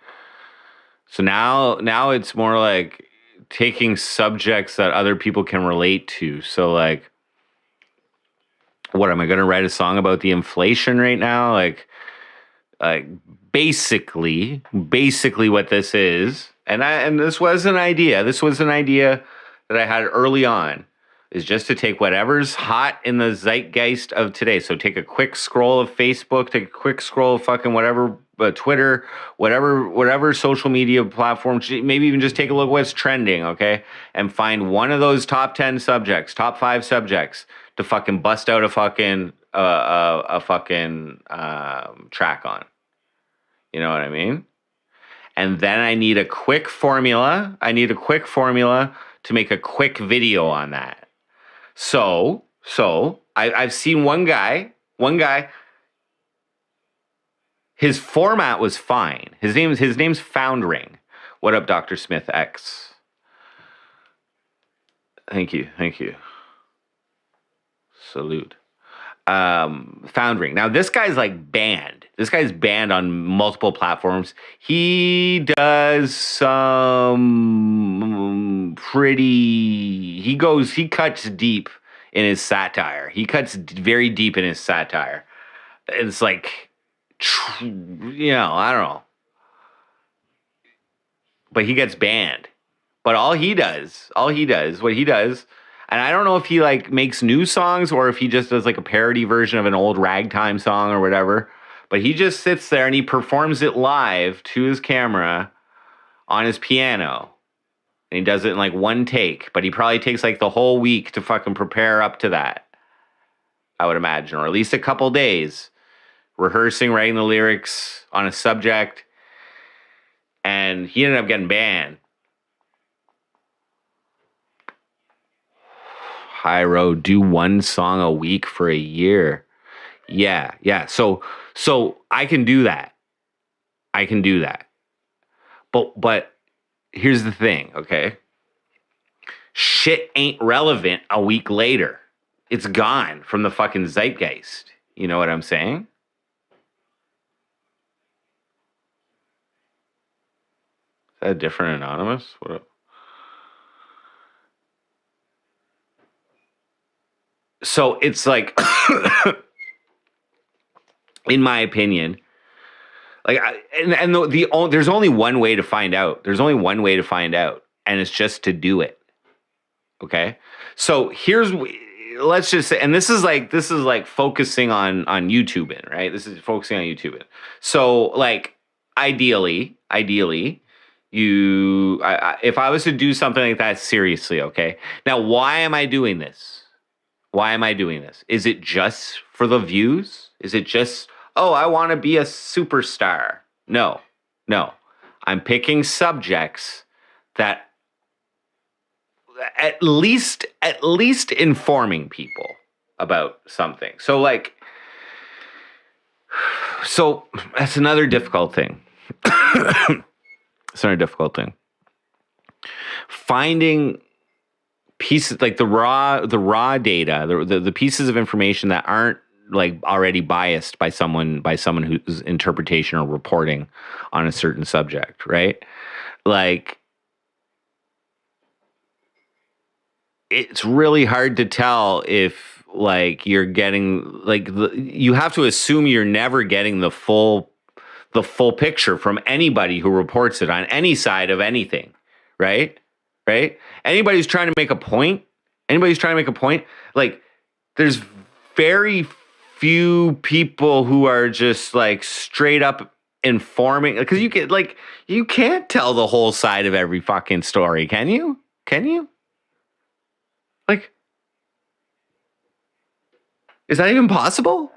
so now it's more like taking subjects that other people can relate to. So like, what am I going to write a song about the inflation right now? Like basically what this is. And this was an idea. This was an idea that I had early on, is just to take whatever's hot in the zeitgeist of today. So take a quick scroll of Facebook, take a quick scroll of fucking whatever Twitter, whatever social media platform. Maybe even just take a look at what's trending, okay, and find one of those top 10 subjects, top 5 subjects to fucking bust out a fucking track on. You know what I mean? And then I need a quick formula. To make a quick video on that. So I've seen one guy. His format was fine. His name's Foundring. What up, Dr. Smith X? Thank you. Salute. Foundring. Now this guy's like banned. This guy's banned on multiple platforms. He does some he cuts deep in his satire. He cuts very deep in his satire. It's like, I don't know. But he gets banned. But what he does, and I don't know if he like makes new songs or if he just does like a parody version of an old ragtime song or whatever. But he just sits there and he performs it live to his camera on his piano. And he does it in like one take. But he probably takes like the whole week to fucking prepare up to that, I would imagine. Or at least a couple days rehearsing, writing the lyrics on a subject. And he ended up getting banned. Hyro, do one song a week for a year. Yeah. So I can do that. But here's the thing, okay? Shit ain't relevant a week later. It's gone from the fucking zeitgeist. You know what I'm saying? Is that a different anonymous? What up? So it's like, in my opinion, like, there's only one way to find out. And it's just to do it. Okay. So let's just say, and this is like focusing on YouTubing, right? This is focusing on YouTubing. So like, ideally, if I was to do something like that seriously, okay. Now, why am I doing this? Is it just for the views? Is it just, I want to be a superstar? No. I'm picking subjects that at least informing people about something. So that's another difficult thing. Finding pieces like the raw data, the pieces of information that aren't like already biased by someone whose interpretation or reporting on a certain subject, right? Like, it's really hard to tell if like you're getting like you have to assume you're never getting the full picture from anybody who reports it on any side of anything, right? Anybody who's trying to make a point, like there's very few people who are just like straight up informing, because you can't tell the whole side of every fucking story, can you? Like, is that even possible?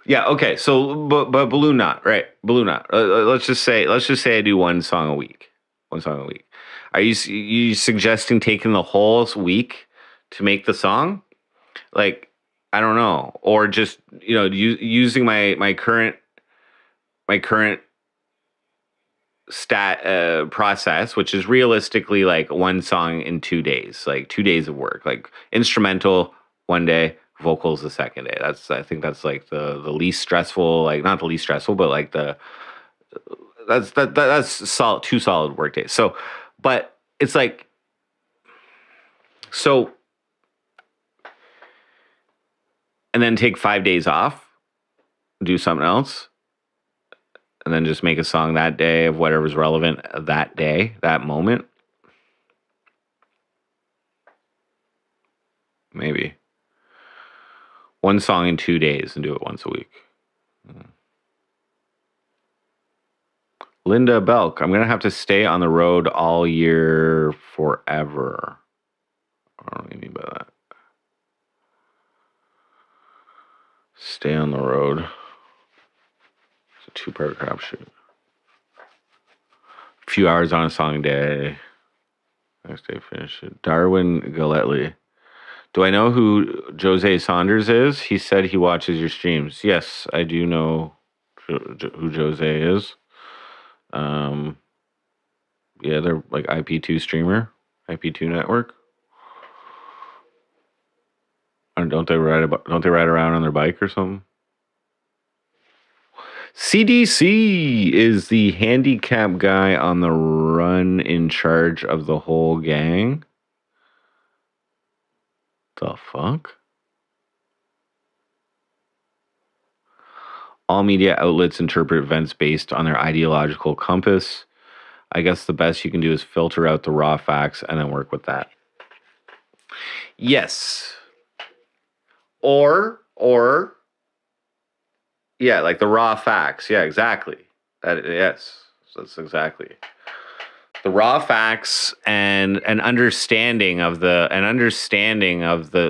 Yeah. Okay. So, but Balloon Knot, right? Balloon Knot. Let's just say I do one song a week. Are you suggesting taking the whole week to make the song? Like, I don't know, or just using my current stat process, which is realistically like one song in 2 days, like 2 days of work, like instrumental one day, vocals the second day. I think that's like the least stressful, like not the least stressful, but like that's solid, 2 solid work days. So, but it's like, so, and then take 5 days off, do something else. and then just make a song that day of whatever's relevant that day, that moment. Maybe. One song in 2 days and do it once a week. Linda Belk, I'm going to have to stay on the road all year forever. I don't know what you mean by that. Stay on the road. It's a 2-part crapshoot. A few hours on a song a day. Next day finish it. Darwin Galletly. Do I know who Jose Saunders is? He said he watches your streams. Yes, I do know who Jose is. Yeah, they're like IP2 streamer, IP2 network. And don't they ride around on their bike or something? CDC is the handicap guy on the run in charge of the whole gang. The fuck? All media outlets interpret events based on their ideological compass. I guess the best you can do is filter out the raw facts and then work with that. Yes. Or yeah, like the raw facts. Yeah, exactly. Yes, that's exactly the raw facts and an understanding of the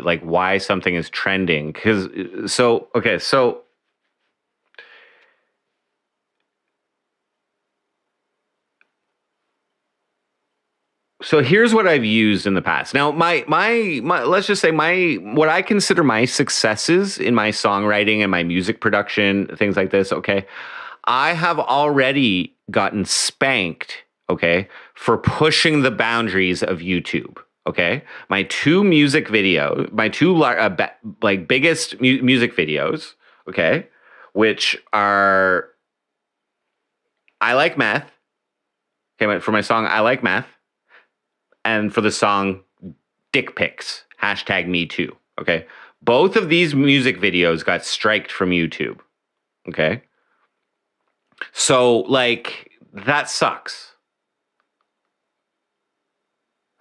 like why something is trending. Because so here's what I've used in the past. Now, my let's just say what I consider my successes in my songwriting and my music production, things like this, okay? I have already gotten spanked, okay, for pushing the boundaries of YouTube, okay? My two biggest music videos, okay, which are I Like Meth, okay, for my song I Like Meth, and for the song Dick Pics, #MeToo, okay? Both of these music videos got striked from YouTube, okay? So, like, that sucks.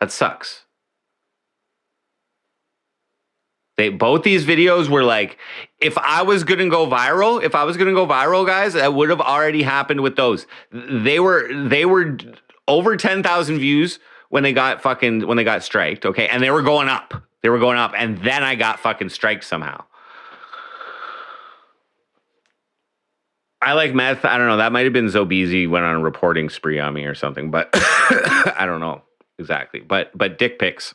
That sucks. Both these videos were like, if I was gonna go viral, guys, that would have already happened with those. They were over 10,000 views when they got striked, okay? And they were going up. And then I got fucking striked somehow. I Like Meth, I don't know. That might have been Zobeezy went on a reporting spree on me or something, but I don't know exactly. But Dick Pics.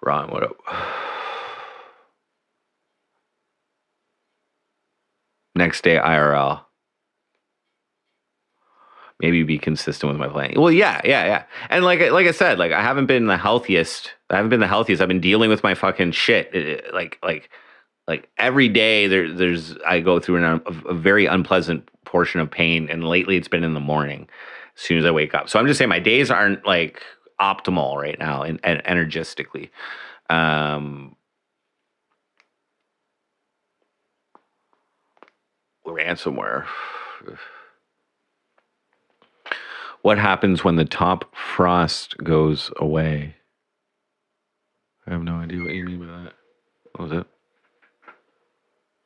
Ron, what up? Next day, IRL. Maybe be consistent with my playing. Well, yeah. And like I said, like I haven't been the healthiest. I've been dealing with my fucking shit. Like every day I go through a very unpleasant portion of pain, and lately it's been in the morning as soon as I wake up. So I'm just saying my days aren't like optimal right now and energistically. Ransomware. What happens when the top frost goes away? I have no idea what you mean by that. What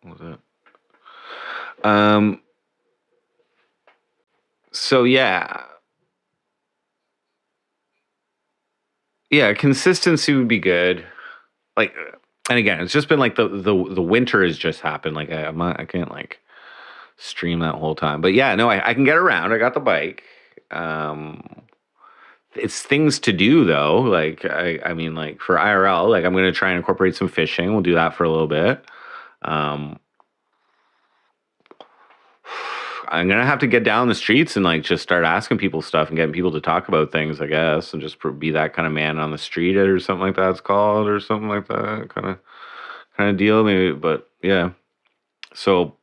was it? So yeah, consistency would be good. Like, and again, it's just been like the winter has just happened. Like I can't like stream that whole time. But yeah, no, I can get around. I got the bike. It's things to do though. Like I mean, like for IRL, like I'm gonna try and incorporate some fishing. We'll do that for a little bit. I'm gonna have to get down the streets and like just start asking people stuff and getting people to talk about things, I guess, and just be that kind of man on the street or something like that's called or something like that kind of deal, maybe. But yeah, so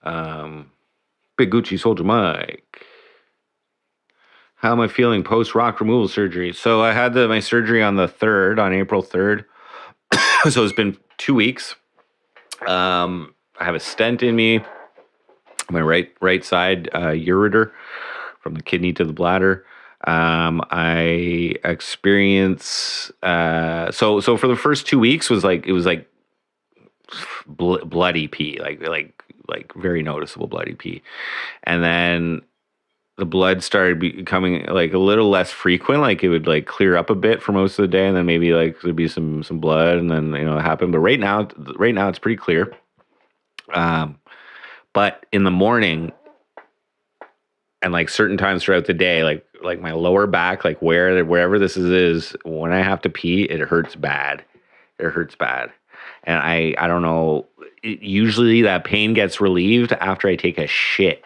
Big Gucci Soldier Mike. How am I feeling post rock removal surgery? So I had my surgery on April 3rd. So it's been 2 weeks. I have a stent in me, my right side ureter, from the kidney to the bladder. I experience so for the first 2 weeks was like bloody pee, like very noticeable bloody pee, and then the blood started becoming like a little less frequent. Like it would like clear up a bit for most of the day, and then maybe like there'd be some blood, and then it happened. But right now it's pretty clear. But in the morning and like certain times throughout the day, like my lower back, like wherever this is when I have to pee, it hurts bad. It hurts bad, and I don't know. Usually that pain gets relieved after I take a shit.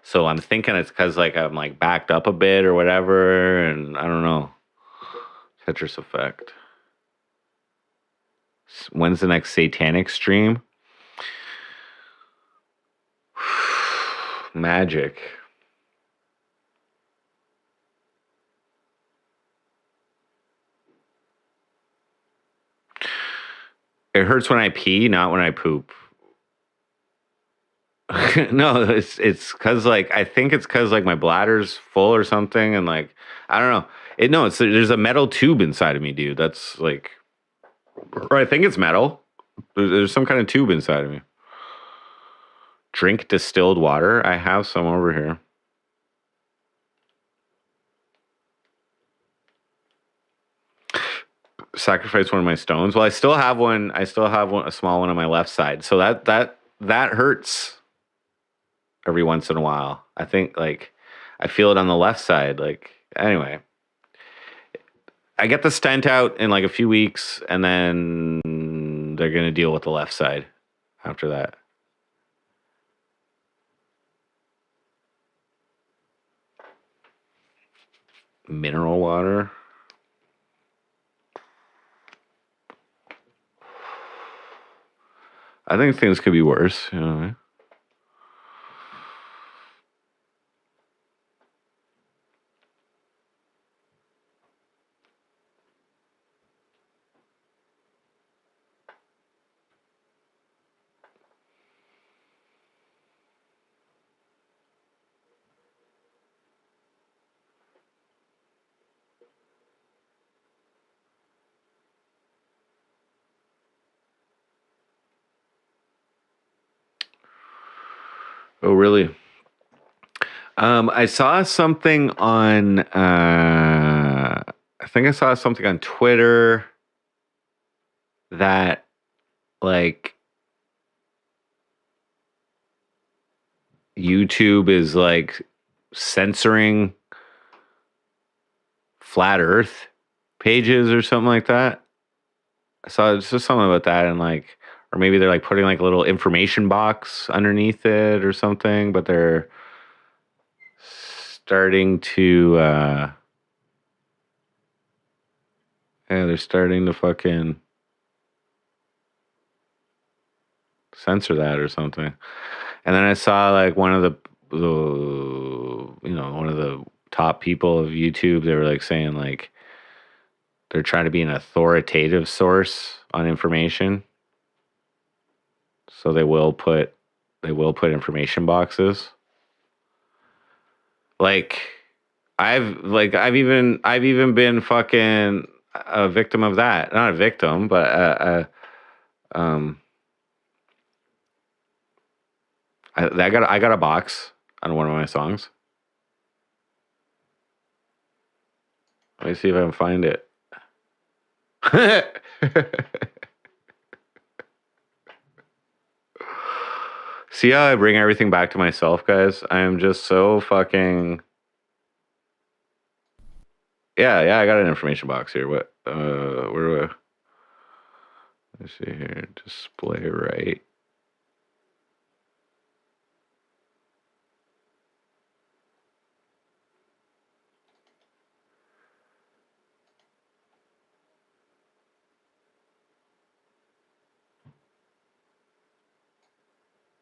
So I'm thinking it's because like I'm like backed up a bit or whatever, and I don't know. Tetris effect. When's the next satanic stream? Magic. It hurts when I pee, not when I poop. No, it's because like I think it's because like my bladder's full or something, and like I don't know. It's there's a metal tube inside of me, dude. That's like, or I think it's metal. There's some kind of tube inside of me. Drink distilled water. I have some over here. Sacrifice one of my stones. Well, I still have one. I still have a small one on my left side. So that hurts every once in a while. I think like I feel it on the left side. Like anyway, I get the stent out in like a few weeks, and then they're gonna deal with the left side after that. Mineral water. I think things could be worse. You know what I mean? Oh, really? I saw something on. I think I saw something on Twitter that like YouTube is like censoring flat Earth pages or something like that. I saw it's just something about that, and like, or maybe they're like putting like a little information box underneath it or something, but they're starting to yeah, they're starting to fucking censor that or something. And then I saw like one of one of the top people of YouTube, they were like saying like they're trying to be an authoritative source on information. So they will put information boxes. Like I've even been fucking a victim of that. Not a victim, but I got a box on one of my songs. Let me see if I can find it. See how I bring everything back to myself, guys? I am just so fucking. Yeah, I got an information box here. What where do I, let's see here. Display right.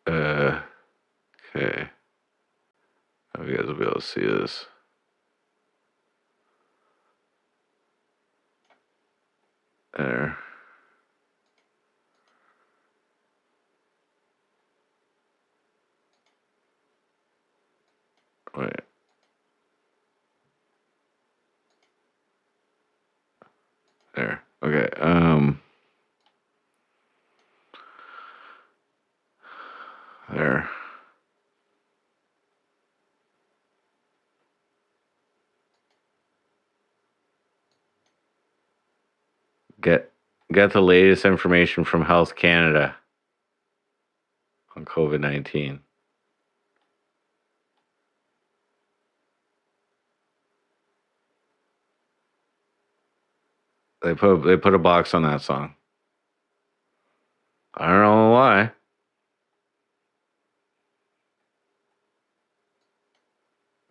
Okay. I hope you guys will be able to see this. There. Wait. There. Okay. There. Get the latest information from Health Canada on COVID-19. They put a box on that song. I don't know why.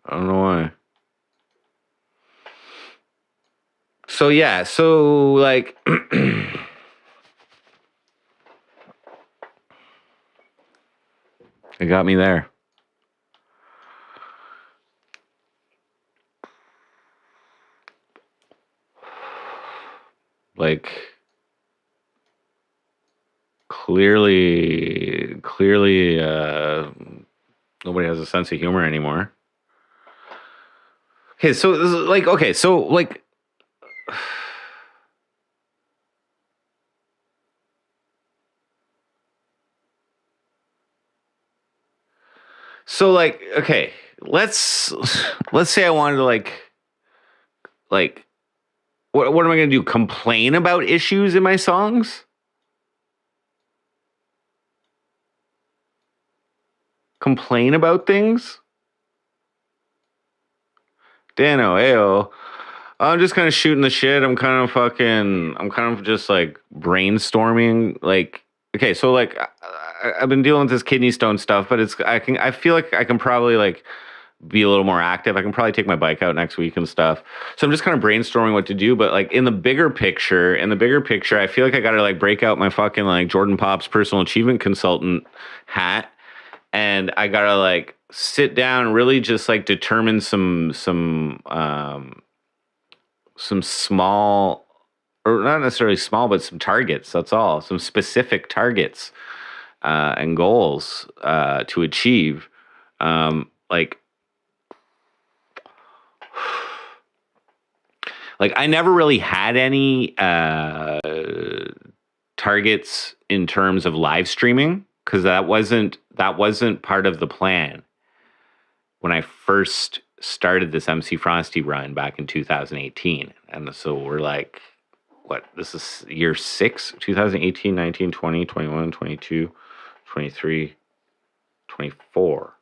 I don't know why. So yeah, so like it got me there. Like clearly nobody has a sense of humor anymore. Okay, so like so like okay, let's say I wanted to like what am I going to do? Complain about issues in my songs? Complain about things? Dano, ayo. I'm just kind of shooting the shit. I'm kind of just like brainstorming. Like, okay, so like I've been dealing with this kidney stone stuff, but I feel like I can probably like be a little more active. I can probably take my bike out next week and stuff. So I'm just kind of brainstorming what to do. But like in the bigger picture, I feel like I got to like break out my fucking like Jordan Pop's personal achievement consultant hat. And I got to like sit down and really just like determine some small, or not necessarily small, but some targets. That's all. Some specific targets and goals to achieve. Like I never really had any targets in terms of live streaming because that wasn't part of the plan when I first started this MC Frosty run back in 2018. And so we're like, what? This is year 6, 2018, 19, 20, 21, 22, 23, 24.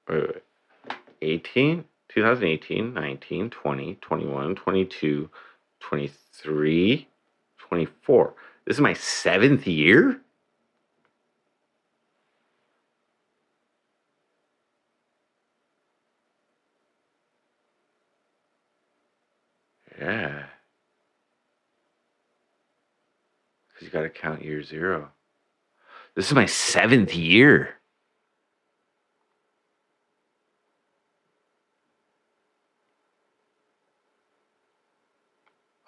Wait. 18? 2018, 19, 20, 21, 22, 23, 24. This is my 7th year? Yeah. Because you got to count year 0. This is my 7th year.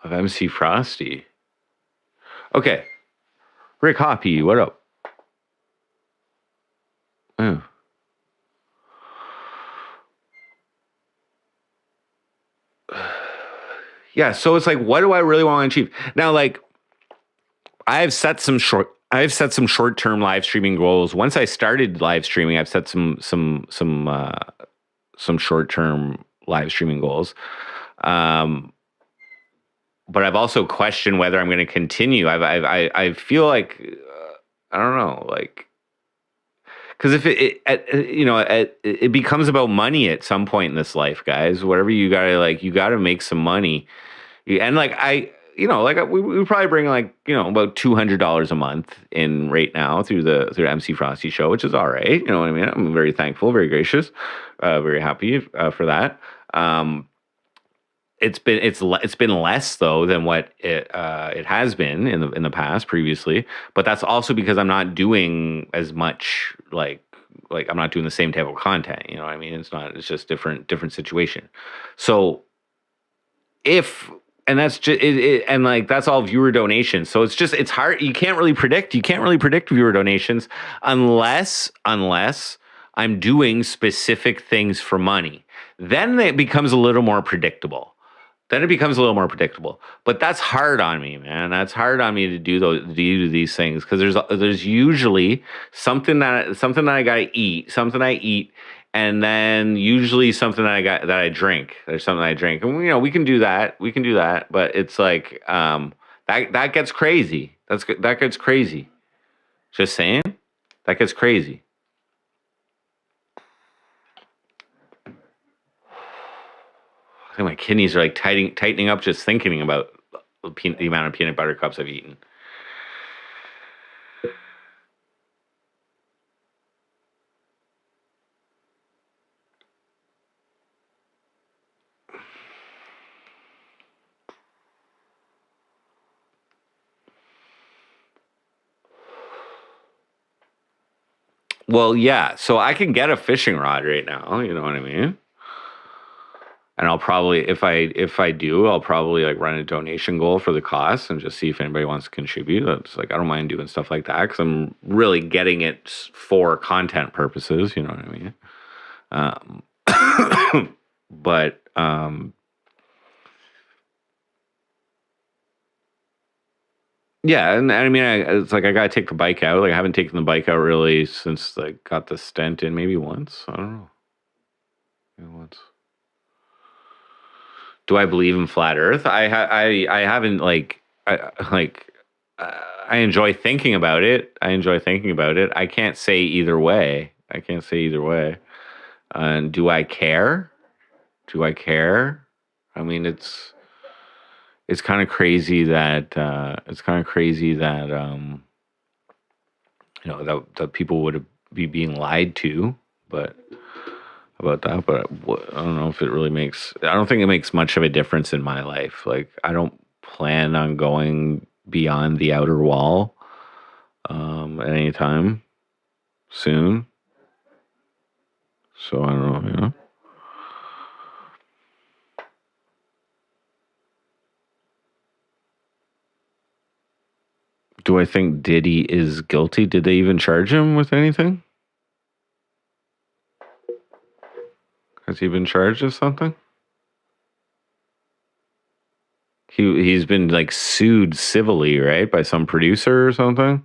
Of MC Frosty. Okay. Rick Hoppy, what up? Oh. Yeah, so it's like, what do I really want to achieve? Now, like, I've set some short-term live streaming goals. Once I started live streaming, I've set some short-term live streaming goals. But I've also questioned whether I'm going to continue. I feel like I don't know, like, because if it becomes about money at some point in this life, guys. Whatever you gotta make some money, and like we probably bring like about $200 a month in right now through the MC Frosty show, which is all right. You know what I mean? I'm very thankful, very gracious, very happy for that. It's been less though than what it has been in the past previously, but that's also because I'm not doing as much like I'm not doing the same type of content. You know what I mean? It's just different situation. So that's just and like that's all viewer donations. So it's hard. You can't really predict viewer donations unless I'm doing specific things for money. Then it becomes a little more predictable. But that's hard on me, man. That's hard on me to do these things because there's usually something that I gotta eat, something I eat, and then usually something that I drink. There's something I drink, and we can do that. We can do that, but it's like that gets crazy. That gets crazy. Just saying, that gets crazy. I think my kidneys are like tightening up just thinking about the amount of peanut butter cups I've eaten. Well, yeah. So I can get a fishing rod right now. You know what I mean? And I'll probably, if I do, I'll probably like run a donation goal for the cost and just see if anybody wants to contribute. It's like I don't mind doing stuff like that because I'm really getting it for content purposes. You know what I mean? But yeah, and I mean, it's like I gotta take the bike out. Like I haven't taken the bike out really since like got the stent in. Maybe once. I don't know. Maybe once. Do I believe in flat Earth? I haven't I enjoy thinking about it. I can't say either way. And do I care? Do I care? I mean, it's kind of crazy that that people would be being lied to, but about that. But I don't know if it really makes. I don't think it makes much of a difference in my life. Like I don't plan on going beyond the outer wall at any time soon. So I don't know. Do I think Diddy is guilty? Did they even charge him with anything? Has he been charged with something? He's been like sued civilly, right, by some producer or something.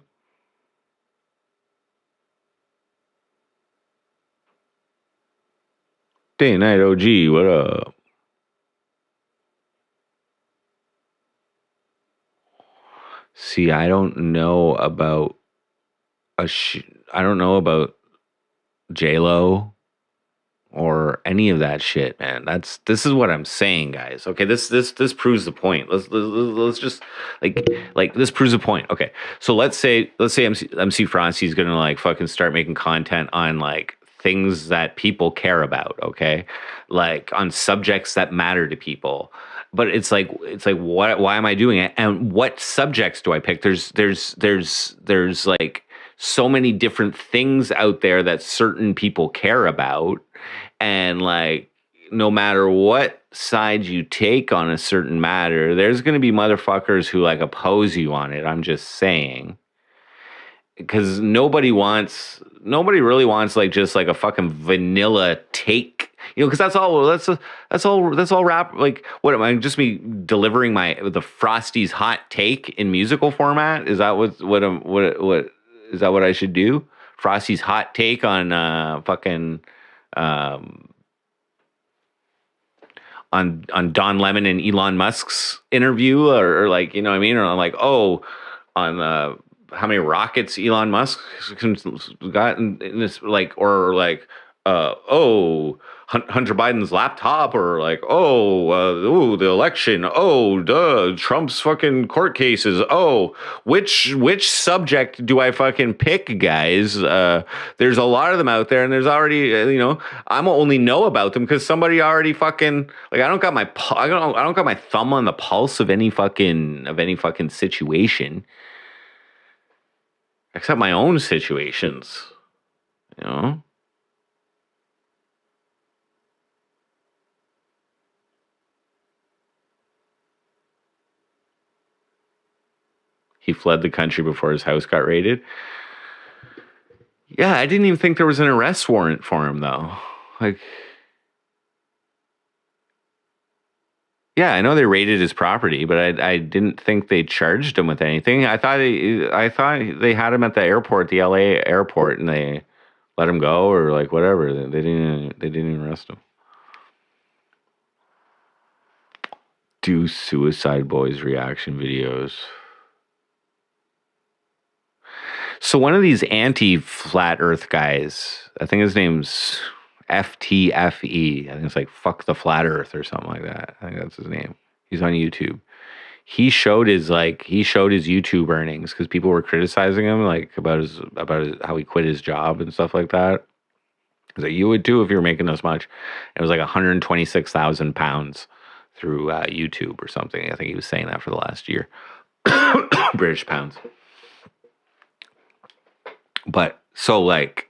Day night OG, what up? See, I don't know about I don't know about J Lo or any of that shit, man. This is what I'm saying, guys. Okay, this proves the point. Let's just like this proves the point. Okay, so let's say MC Frosty's gonna like fucking start making content on like things that people care about. Okay, like on subjects that matter to people. But it's like what? Why am I doing it? And what subjects do I pick? There's like so many different things out there that certain people care about, and like no matter what side you take on a certain matter, there's going to be motherfuckers who like oppose you on it. I'm just saying, because nobody really wants like just like a fucking vanilla take, because that's all rap. Like what am I just me delivering the Frosty's hot take in musical format? Is that what is that what I should do? Frosty's hot take on fucking um on Don Lemon and Elon Musk's interview, or like, you know what I mean? Or I'm like, oh, on how many rockets Elon Musk got in this, like, or like, oh, Hunter Biden's laptop, or like, oh, the election, oh, duh, Trump's fucking court cases, oh, which subject do I fucking pick, guys? There's a lot of them out there, and there's already, I'm only know about them because somebody already fucking, like, I don't got I don't got my thumb on the pulse of any fucking situation, except my own situations, you know. He fled the country before his house got raided. Yeah, I didn't even think there was an arrest warrant for him, though. Like, yeah, I know they raided his property, but I didn't think they charged him with anything. I thought they had him at the airport, the LA airport, and they let him go or like whatever. They didn't arrest him. Do Suicide Boys reaction videos. So one of these anti-flat Earth guys, I think his name's FTFE. I think it's like fuck the flat Earth or something like that. I think that's his name. He's on YouTube. He showed his YouTube earnings because people were criticizing him like about his how he quit his job and stuff like that. He's like, you would too if you were making this much. It was like 126,000 pounds through YouTube or something. I think he was saying that for the last year. British pounds. But so like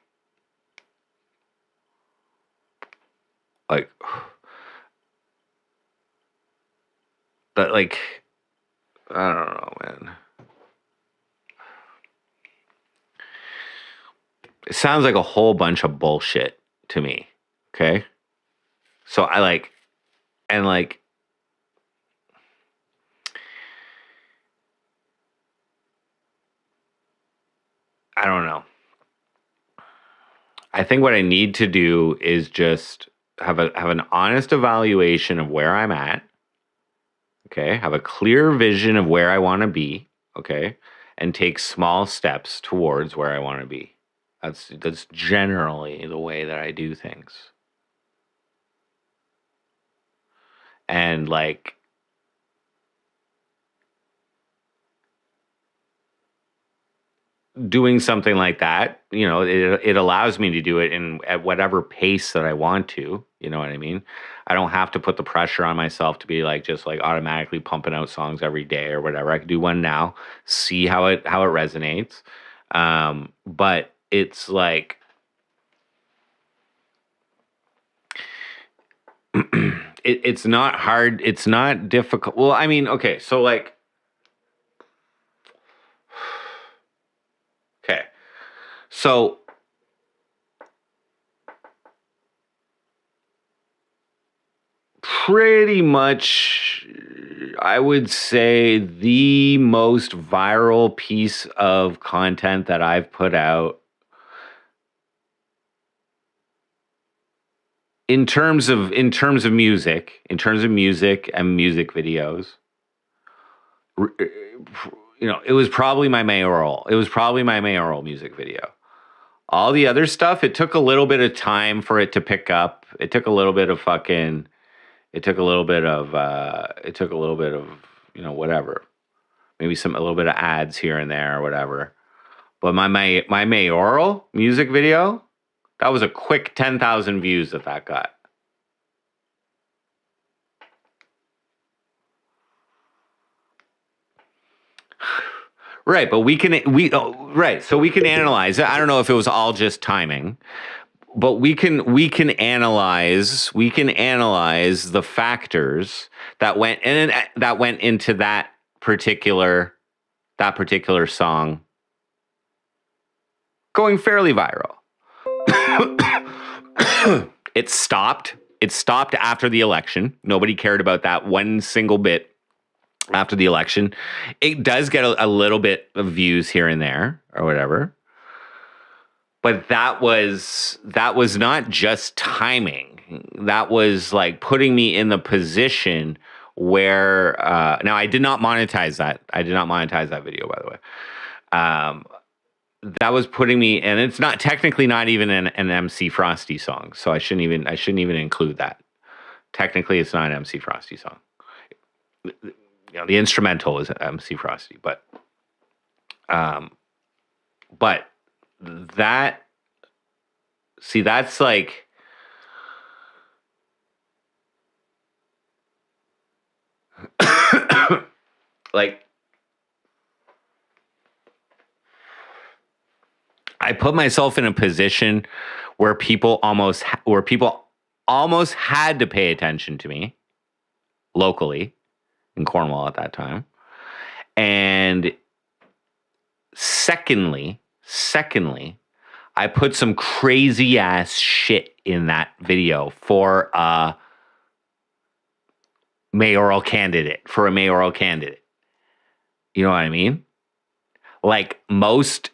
but like I don't know, man. It sounds like a whole bunch of bullshit to me. Okay. So I like and like I don't know. I think what I need to do is just have an honest evaluation of where I'm at. Okay, have a clear vision of where I want to be. Okay, and take small steps towards where I want to be. That's generally the way that I do things. And like doing something like that, you know, it allows me to do it at whatever pace that I want to. You know what I mean? I don't have to put the pressure on myself to be like just like automatically pumping out songs every day or whatever. I can do one now, see how it resonates. But it's like it's not hard. It's not difficult. Well, I mean, okay, so like, okay, so pretty much, I would say the most viral piece of content that I've put out in terms of music and music videos, you know, it was probably my mayoral. It was probably my mayoral music video. All the other stuff, it took a little bit of time for it to pick up. It took a little bit of fucking. It took a little bit of. It took a little bit of, you know, whatever. Maybe a little bit of ads here and there or whatever. But my mayoral music video, that was a quick 10,000 views that got. Right, but so we can analyze it. I don't know if it was all just timing, but we can analyze the factors that went into that particular song going fairly viral. It stopped after the election. Nobody cared about that one single bit. After the election, it does get a little bit of views here and there or whatever. But that was not just timing. That was like putting me in the position where now I did not monetize that. I did not monetize that video, by the way. That was putting me, and it's not technically not even an MC Frosty song, so I shouldn't even include that. Technically, it's not an MC Frosty song. You know, the instrumental is MC Frosty, but that, see, that's like, like, I put myself in a position where people almost had to pay attention to me locally in Cornwall at that time. And secondly, I put some crazy ass shit in that video for a mayoral candidate. You know what I mean? Like most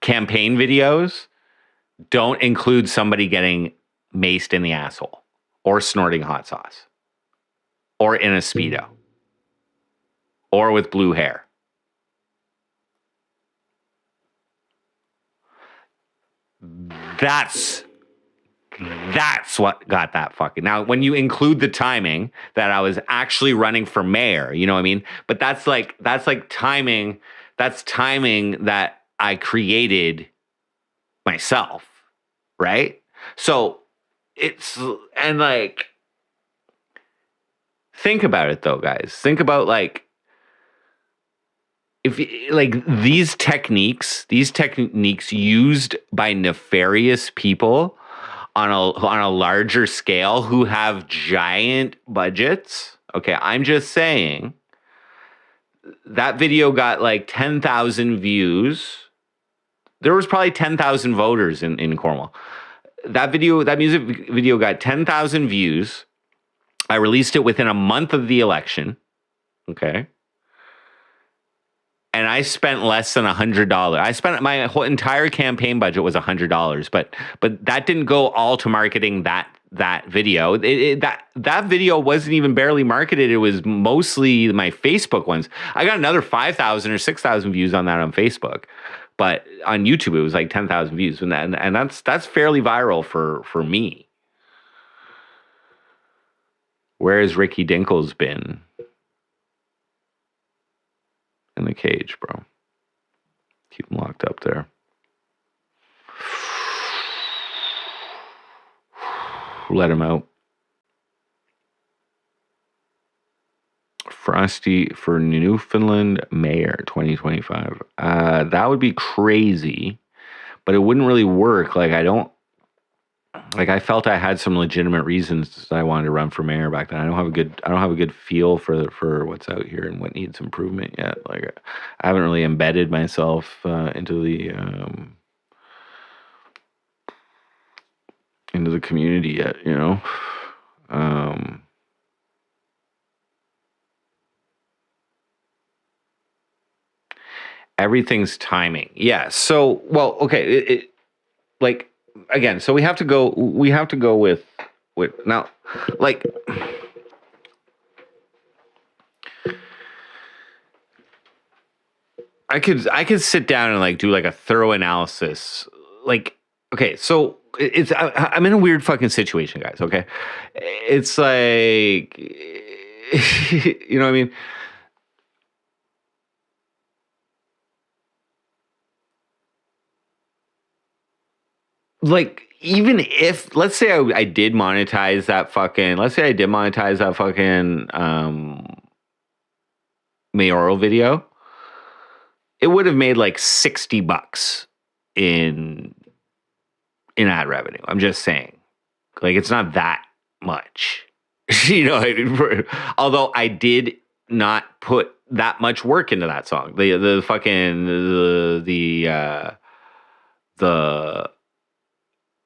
campaign videos don't include somebody getting maced in the asshole or snorting hot sauce or in a Speedo or with blue hair. That's what got that fucking. Now, when you include the timing that I was actually running for mayor, you know what I mean? But that's like timing. That's timing that I created myself, right? So it's, and like, think about it though, guys. Think about like, if like these techniques used by nefarious people on a larger scale who have giant budgets. Okay, I'm just saying that video got like 10,000 views. There was probably 10,000 voters in Cornwall. That music video got 10,000 views. I released it within a month of the election. Okay. And I spent less than $100. I spent my whole entire campaign budget was $100, but that didn't go all to marketing that video. That video wasn't even barely marketed. It was mostly my Facebook ones. I got another 5,000 or 6,000 views on that on Facebook, but on YouTube it was like 10,000 views, and that's fairly viral for me. Where has Ricky Dinkles been? In the cage, bro. Keep him locked up there. Let him out. Frosty for Newfoundland mayor 2025. That would be crazy, but it wouldn't really work. I felt I had some legitimate reasons that I wanted to run for mayor back then. I don't have a good feel for what's out here and what needs improvement yet. Like, I haven't really embedded myself into the community yet, you know. Everything's timing. Yeah. So, well, okay. Like, again, so we have to go with now, like, I could sit down and like do like a thorough analysis. Like, okay, so I'm in a weird fucking situation, guys. Okay, it's like, you know what I mean? Like, even if, let's say I did monetize that fucking, mayoral video, it would have made like $60 in ad revenue. I'm just saying, like, it's not that much, you know. Although I did not put that much work into that song. The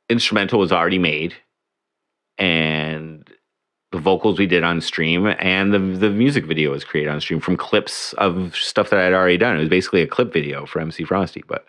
instrumental was already made, and the vocals we did on stream, and the music video was created on stream from clips of stuff that I'd already done. It was basically a clip video for MC Frosty, but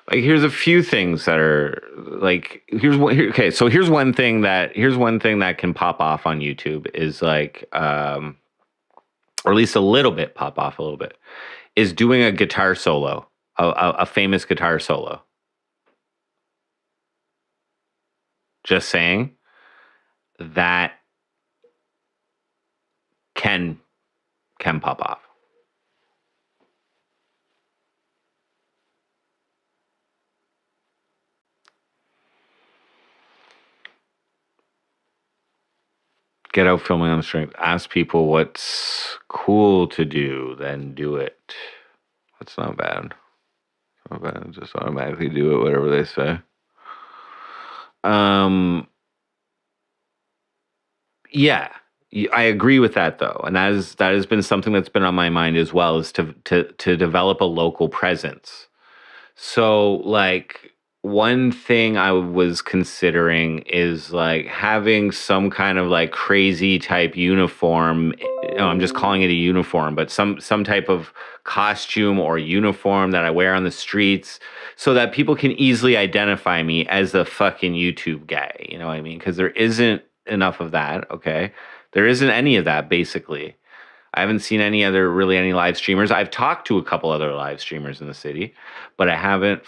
like, here's a few things that are like, here's one thing that can pop off on YouTube is like, or at least a little bit pop off a little bit, is doing a guitar solo, a famous guitar solo. Just saying, that can pop off. Get out filming on the street. Ask people what's cool to do, then do it. That's not bad. Not bad. Just automatically do it, whatever they say. Yeah, I agree with that though, and that has been something that's been on my mind as well, is to develop a local presence. So, like, one thing I was considering is like having some kind of like crazy type uniform. I'm just calling it a uniform, but some type of costume or uniform that I wear on the streets so that people can easily identify me as a fucking YouTube guy. You know what I mean? Because there isn't enough of that. Okay. There isn't any of that basically. I haven't seen any live streamers. I've talked to a couple other live streamers in the city, but I haven't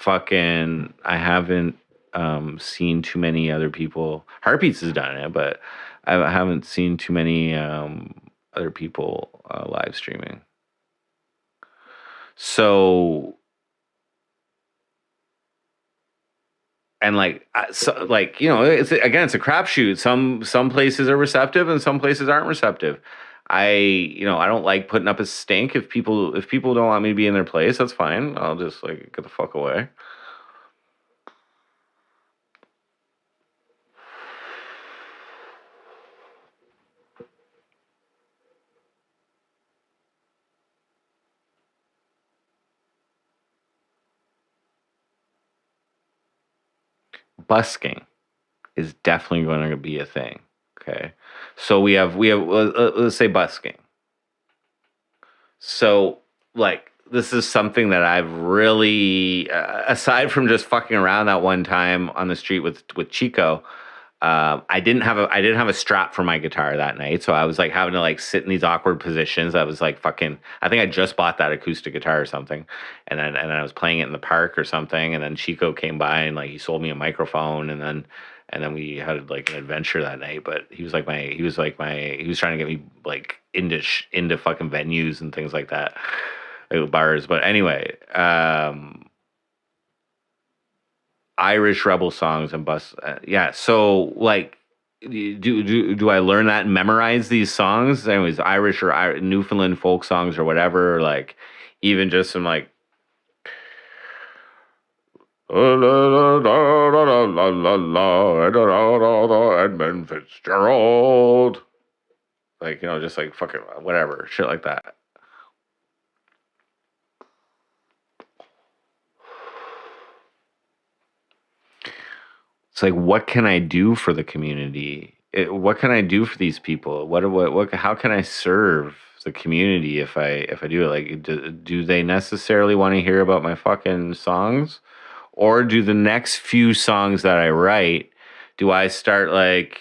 seen too many other people. Heartbeats has done it, but I haven't seen too many other people live streaming. So, and like, it's a crapshoot. Some places are receptive and some places aren't receptive. I don't like putting up a stink. If people don't want me to be in their place, that's fine. I'll just like get the fuck away. Busking is definitely going to be a thing. Okay, so let's say busking. So, like, this is something that I've really, aside from just fucking around that one time on the street with Chico, I didn't have a strap for my guitar that night, so I was like having to like sit in these awkward positions. I was like fucking. I think I just bought that acoustic guitar or something, and then I was playing it in the park or something, and then Chico came by and like he sold me a microphone, and then we had like an adventure that night. But he was trying to get me like into fucking venues and things like that, like bars. But anyway, Irish rebel songs and bus. Yeah. So like, do I learn that and memorize these songs? Anyways, Irish or Newfoundland folk songs or whatever. Or like, even just some like. Edmund Fitzgerald. Like, just like fucking whatever. Shit like that. It's like, what can I do for the community? What can I do for these people? What how can I serve the community if I do it? Like, do they necessarily want to hear about my fucking songs? Or do the next few songs that I write, do I start like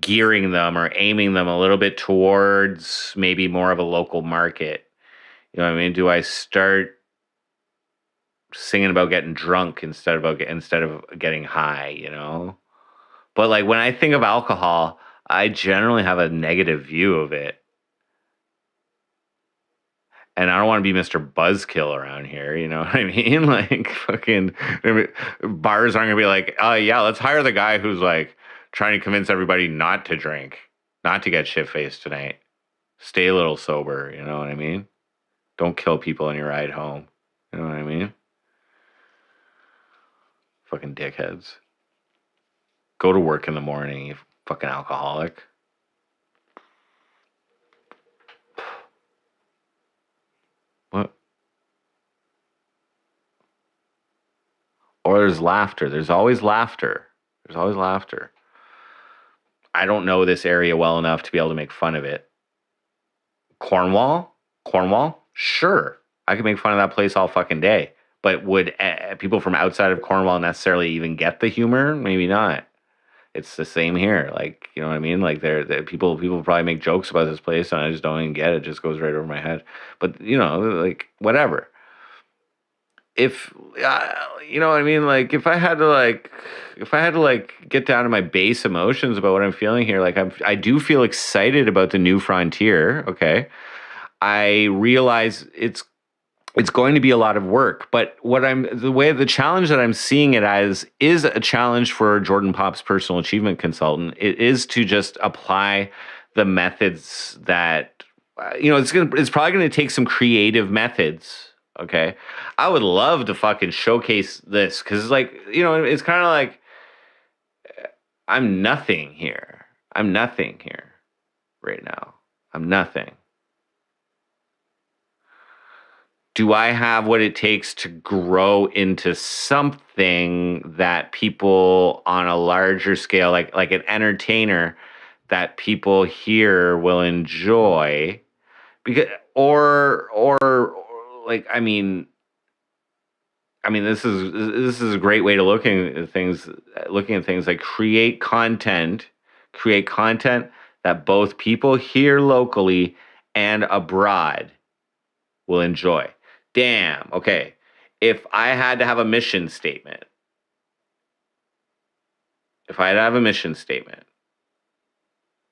gearing them or aiming them a little bit towards maybe more of a local market? You know what I mean? Do I start singing about getting drunk instead of getting high, But like when I think of alcohol, I generally have a negative view of it. And I don't want to be Mr. Buzzkill around here, you know what I mean? Like fucking bars aren't gonna be like, oh yeah, let's hire the guy who's like trying to convince everybody not to drink, not to get shit faced tonight. Stay a little sober, you know what I mean? Don't kill people on your ride home. You know what I mean? Fucking dickheads. Go to work in the morning, you fucking alcoholic. What? Or there's laughter. There's always laughter. There's always laughter. I don't know this area well enough to be able to make fun of it. Cornwall? Sure. I could make fun of that place all fucking day. But would people from outside of Cornwall necessarily even get the humor? Maybe not. It's the same here. Like, you know what I mean? Like, people probably make jokes about this place, and I just don't even get it. It just goes right over my head. But, like, whatever. If, you know what I mean? Like, if I had to get down to my base emotions about what I'm feeling here, like, I do feel excited about the new frontier, okay? I realize it's it's going to be a lot of work. But the challenge that I'm seeing it as is a challenge for Jordan Pop's personal achievement consultant. It is to just apply the methods that it's probably going to take some creative methods. Okay, I would love to fucking showcase this because it's kind of like I'm nothing here. I'm nothing here right now. I'm nothing. Do I have what it takes to grow into something that people on a larger scale, like an entertainer that people here will enjoy? Because or like this is a great way to looking at things like create content that both people here locally and abroad will enjoy. Damn. Okay. If I had to have a mission statement,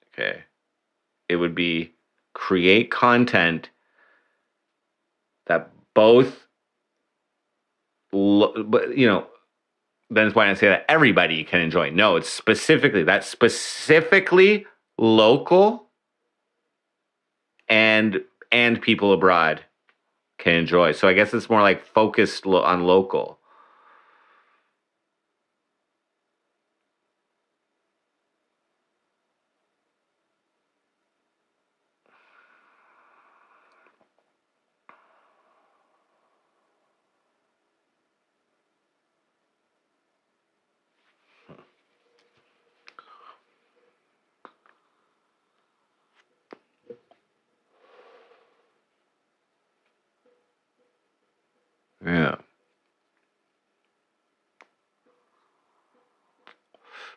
okay, it would be create content that both, but then why not say that everybody can enjoy? No, it's specifically local and people abroad can enjoy. So I guess it's more like focused on local. Yeah.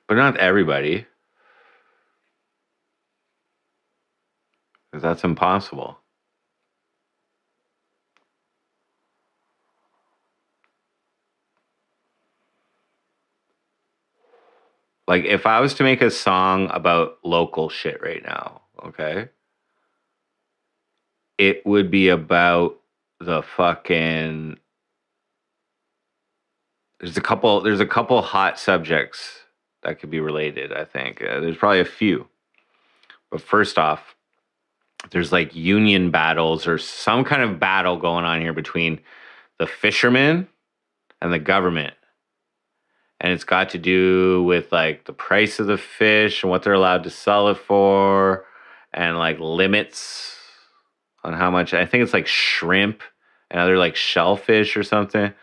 But not everybody, because that's impossible. Like if I was to make a song about local shit right now, okay, it would be about the fucking. There's a couple hot subjects that could be related. I think there's probably a few. But first off, there's like union battles or some kind of battle going on here between the fishermen and the government. And it's got to do with like the price of the fish and what they're allowed to sell it for and like limits on how much. I think it's like shrimp and other like shellfish or something.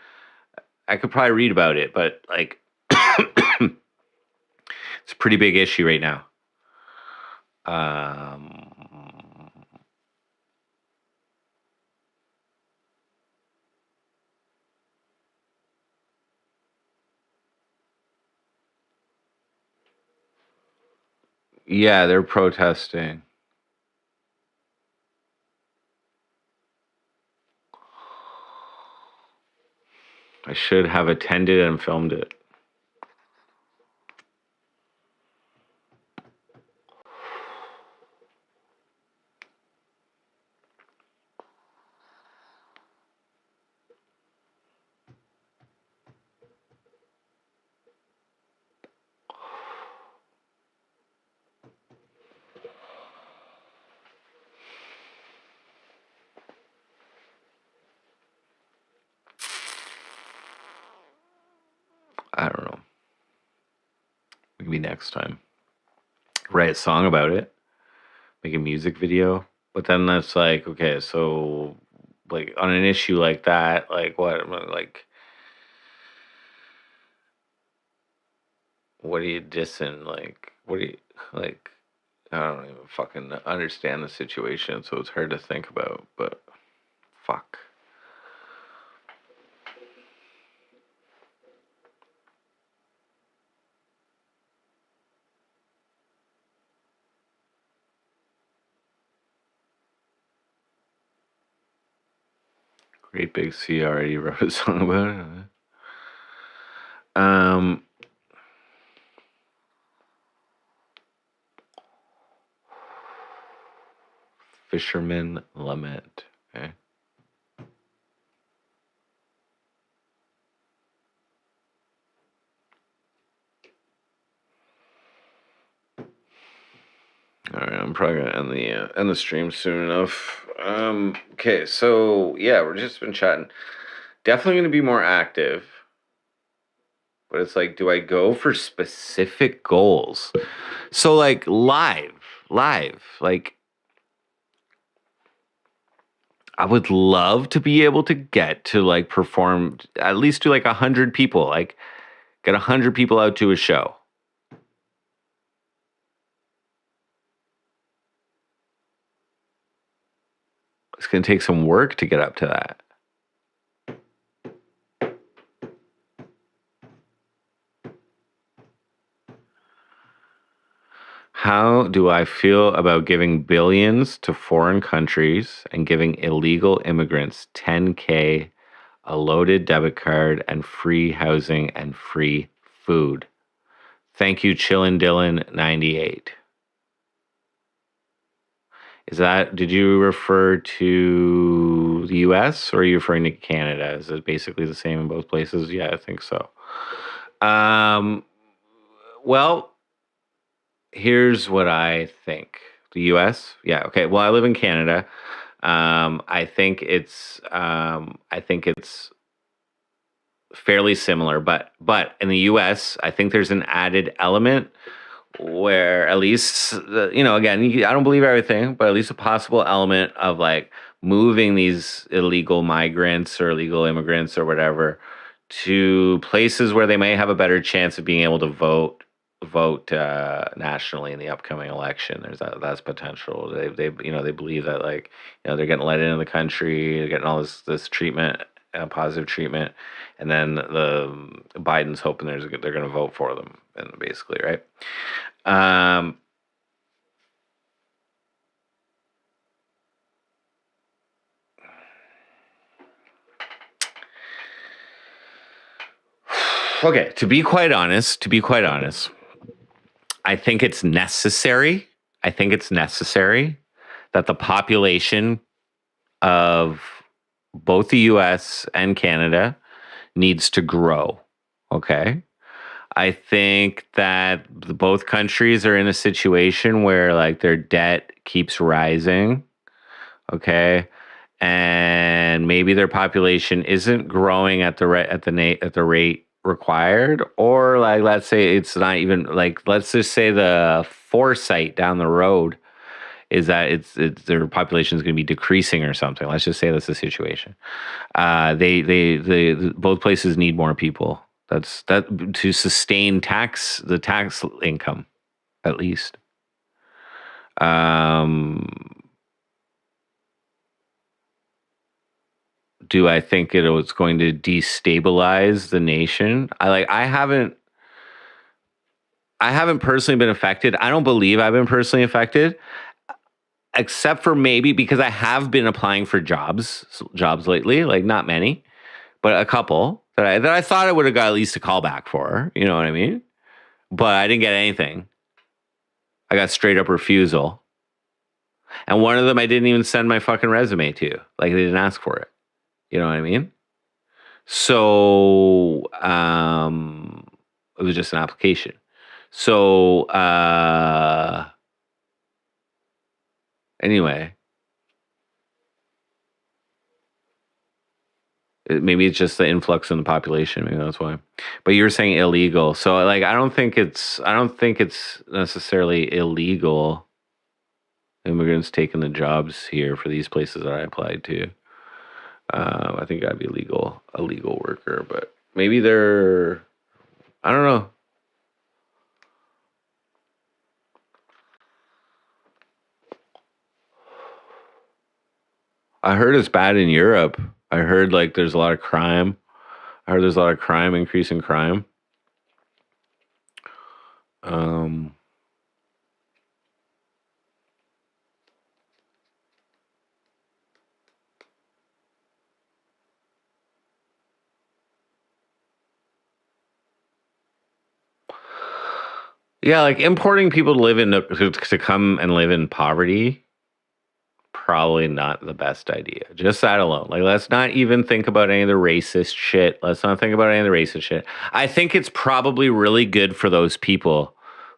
I could probably read about it, but like it's a pretty big issue right now. Yeah, they're protesting. I should have attended and filmed it. I don't know. Maybe next time. Write a song about it. Make a music video. But then that's like, okay, so like on an issue like that, like what are you dissing? Like what are you like I don't even fucking understand the situation, so it's hard to think about, but fuck. Great Big Sea already wrote a song about it. Fisherman Lament. Okay. probably gonna end the stream soon enough. Okay, so yeah, we're just been chatting. Definitely gonna be more active. But it's like, do I go for specific goals? So like live, like I would love to be able to get to like perform at least to like 100 people, like get 100 people out to a show. It's going to take some work to get up to that. How do I feel about giving billions to foreign countries and giving illegal immigrants 10K, a loaded debit card, and free housing and free food? Thank you, Chillin Dylan 98. Did you refer to the US or are you referring to Canada? Is it basically the same in both places? Yeah, I think so. Well, here's what I think. The US? Yeah, okay. Well, I live in Canada. I think it's fairly similar, but in the US, I think there's an added element where at least again, I don't believe everything, but at least a possible element of like moving these illegal migrants or illegal immigrants or whatever to places where they may have a better chance of being able to vote nationally in the upcoming election. That's potential. They believe that like they're getting let into the country, they're getting all this treatment, positive treatment, and then the Biden's hoping they're going to vote for them, and basically, right? Okay, to be quite honest, I think it's necessary. That the population of both the US and Canada needs to grow. Okay. I think that both countries are in a situation where like their debt keeps rising. Okay. And maybe their population isn't growing at the rate required, or like let's say it's not even like, let's just say the foresight down the road is that it's their population is going to be decreasing or something. Let's just say that's the situation. They both places need more people. That's to sustain the tax income, at least. Do I think it's going to destabilize the nation? I haven't personally been affected. I don't believe I've been personally affected, except for maybe because I have been applying for jobs lately, like not many, but a couple that I thought I would have got at least a call back for, you know what I mean? But I didn't get anything. I got straight up refusal. And one of them I didn't even send my fucking resume to. Like they didn't ask for it. You know what I mean? So it was just an application. So anyway, maybe it's just the influx in the population. Maybe that's why. But you're saying illegal, so like I don't think it's necessarily illegal. Immigrants taking the jobs here for these places that I applied to. I think I'd be a legal worker, but maybe they're, I don't know. I heard it's bad in Europe. I heard like there's a lot of crime. Increase in crime. Yeah, like importing people to come and live in poverty, probably not the best idea. Just that alone. Like, let's not even think about any of the racist shit. I think it's probably really good for those people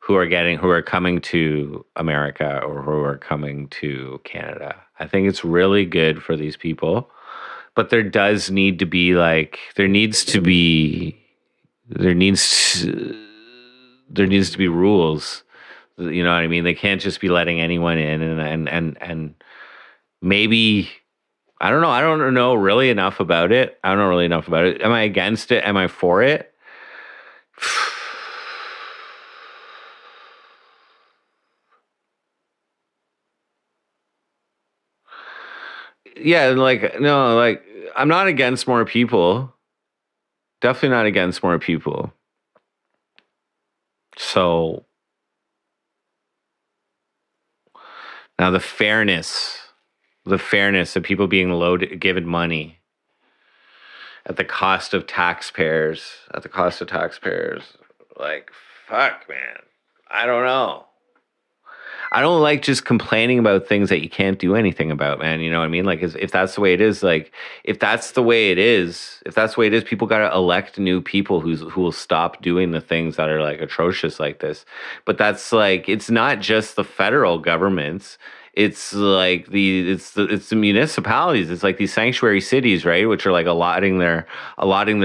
who are coming to America or who are coming to Canada. I think it's really good for these people, but there does need to be there needs to be rules. You know what I mean? They can't just be letting anyone in and maybe I don't know. I don't know really enough about it. I don't know really enough about it. Am I against it? Am I for it? Yeah, like no, like I'm not against more people. Definitely not against more people. So now the fairness of people being given money at the cost of taxpayers, Like, fuck, man. I don't know. I don't like just complaining about things that you can't do anything about, man. You know what I mean? Like, if that's the way it is, people got to elect new people who will stop doing the things that are like atrocious like this. But that's like, it's not just the federal governments. It's like it's the municipalities. It's like these sanctuary cities, right? Which are like allotting their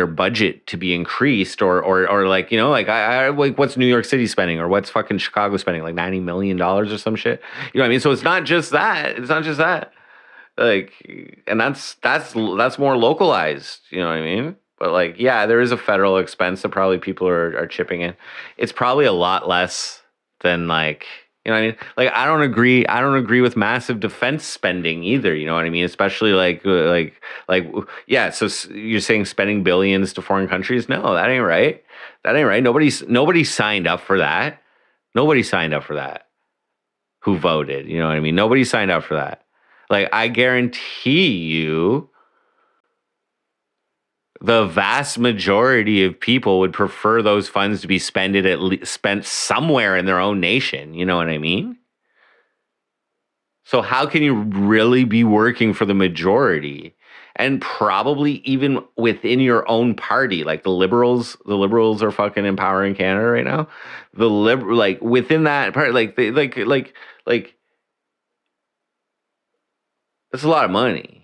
budget to be increased, or like, you know, like I like, what's New York City spending, or what's fucking Chicago spending, like $90 million or some shit. You know what I mean? So it's not just that. Like, and that's more localized. You know what I mean? But like, yeah, there is a federal expense that probably people are chipping in. It's probably a lot less than like. You know what I mean? Like, I don't agree with massive defense spending either. You know what I mean? Especially yeah. So you're saying spending billions to foreign countries? No, that ain't right. That ain't right. Nobody signed up for that. Nobody signed up for that. Who voted? You know what I mean? Nobody signed up for that. Like, I guarantee you, the vast majority of people would prefer those funds to be spent somewhere in their own nation. You know what I mean? So how can you really be working for the majority? And probably even within your own party, like the liberals are fucking empowering Canada right now. Like within that part, like that's a lot of money.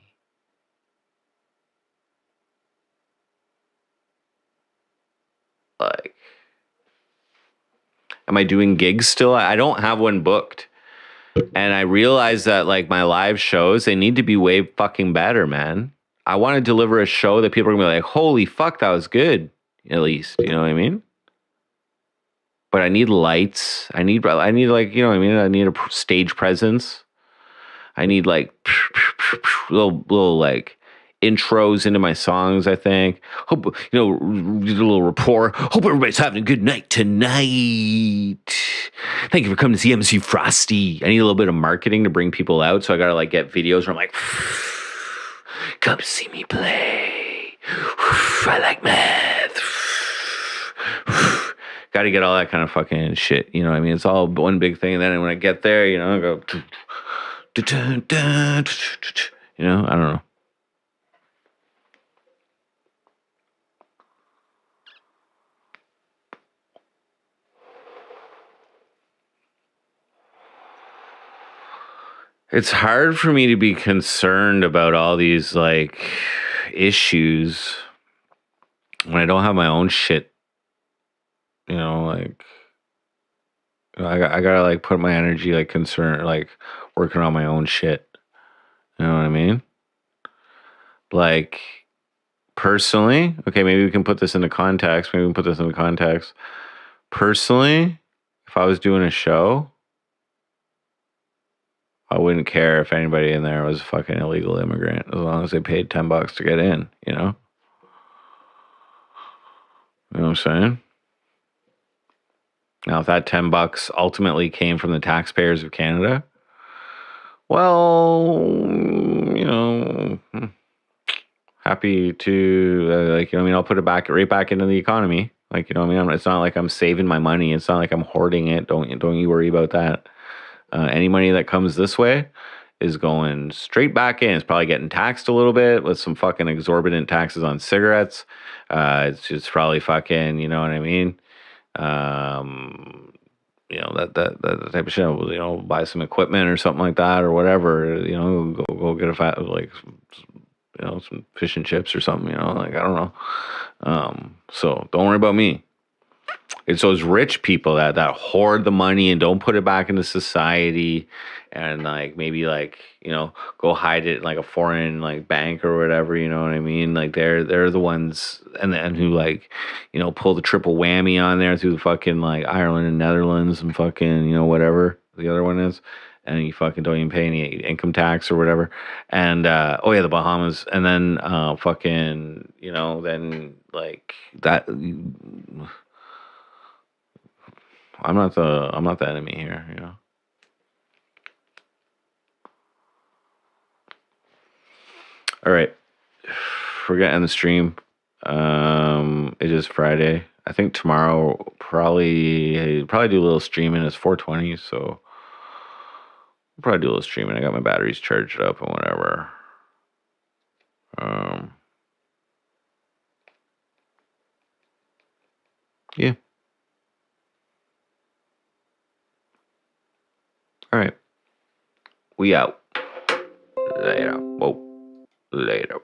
Like, am I doing gigs still? I don't have one booked. And I realize that like my live shows, they need to be way fucking better, man. I want to deliver a show that people are gonna be like, holy fuck, that was good. At least, you know what I mean? But I need lights. I need like, you know what I mean? I need a stage presence. I need like little like intros into my songs, I think. Hope, you know, a little rapport. Hope everybody's having a good night tonight. Thank you for coming to see MC Frosty. I need a little bit of marketing to bring people out. So I got to like get videos where I'm like, come see me play. I like math. Got to get all that kind of fucking shit. You know what I mean? It's all one big thing. And then when I get there, you know, I go, you know, I don't know. It's hard for me to be concerned about all these like issues when I don't have my own shit. You know, like I gotta like put my energy like concern like working on my own shit. You know what I mean? Like personally, okay, maybe we can put this into context. Personally, if I was doing a show, I wouldn't care if anybody in there was a fucking illegal immigrant as long as they paid $10 to get in, you know? You know what I'm saying? Now, if that $10 ultimately came from the taxpayers of Canada, well, you know, happy to, like, you know what I mean? I'll put it right back into the economy. Like, you know what I mean? It's not like I'm saving my money. It's not like I'm hoarding it. Don't you worry about that. Any money that comes this way is going straight back in. It's probably getting taxed a little bit with some fucking exorbitant taxes on cigarettes. It's just probably fucking, you know what I mean? that type of shit. Buy some equipment or something like that or whatever. Go get some fish and chips or something. Like I don't know. So don't worry about me. It's those rich people that hoard the money and don't put it back into society, and like maybe go hide it in like a foreign like bank or whatever. You know what I mean? Like they're the ones and who pull the triple whammy on there through the fucking like Ireland and Netherlands and fucking whatever the other one is. And you fucking don't even pay any income tax or whatever. And oh yeah, the Bahamas. And then fucking then like that. I'm not the enemy here. All right. We're gonna end the stream. It is Friday. I think tomorrow probably do a little streaming. It's 4:20, so I'll probably do a little streaming. I got my batteries charged up and whatever. Yeah. All right. We out. Later. Whoa. Later.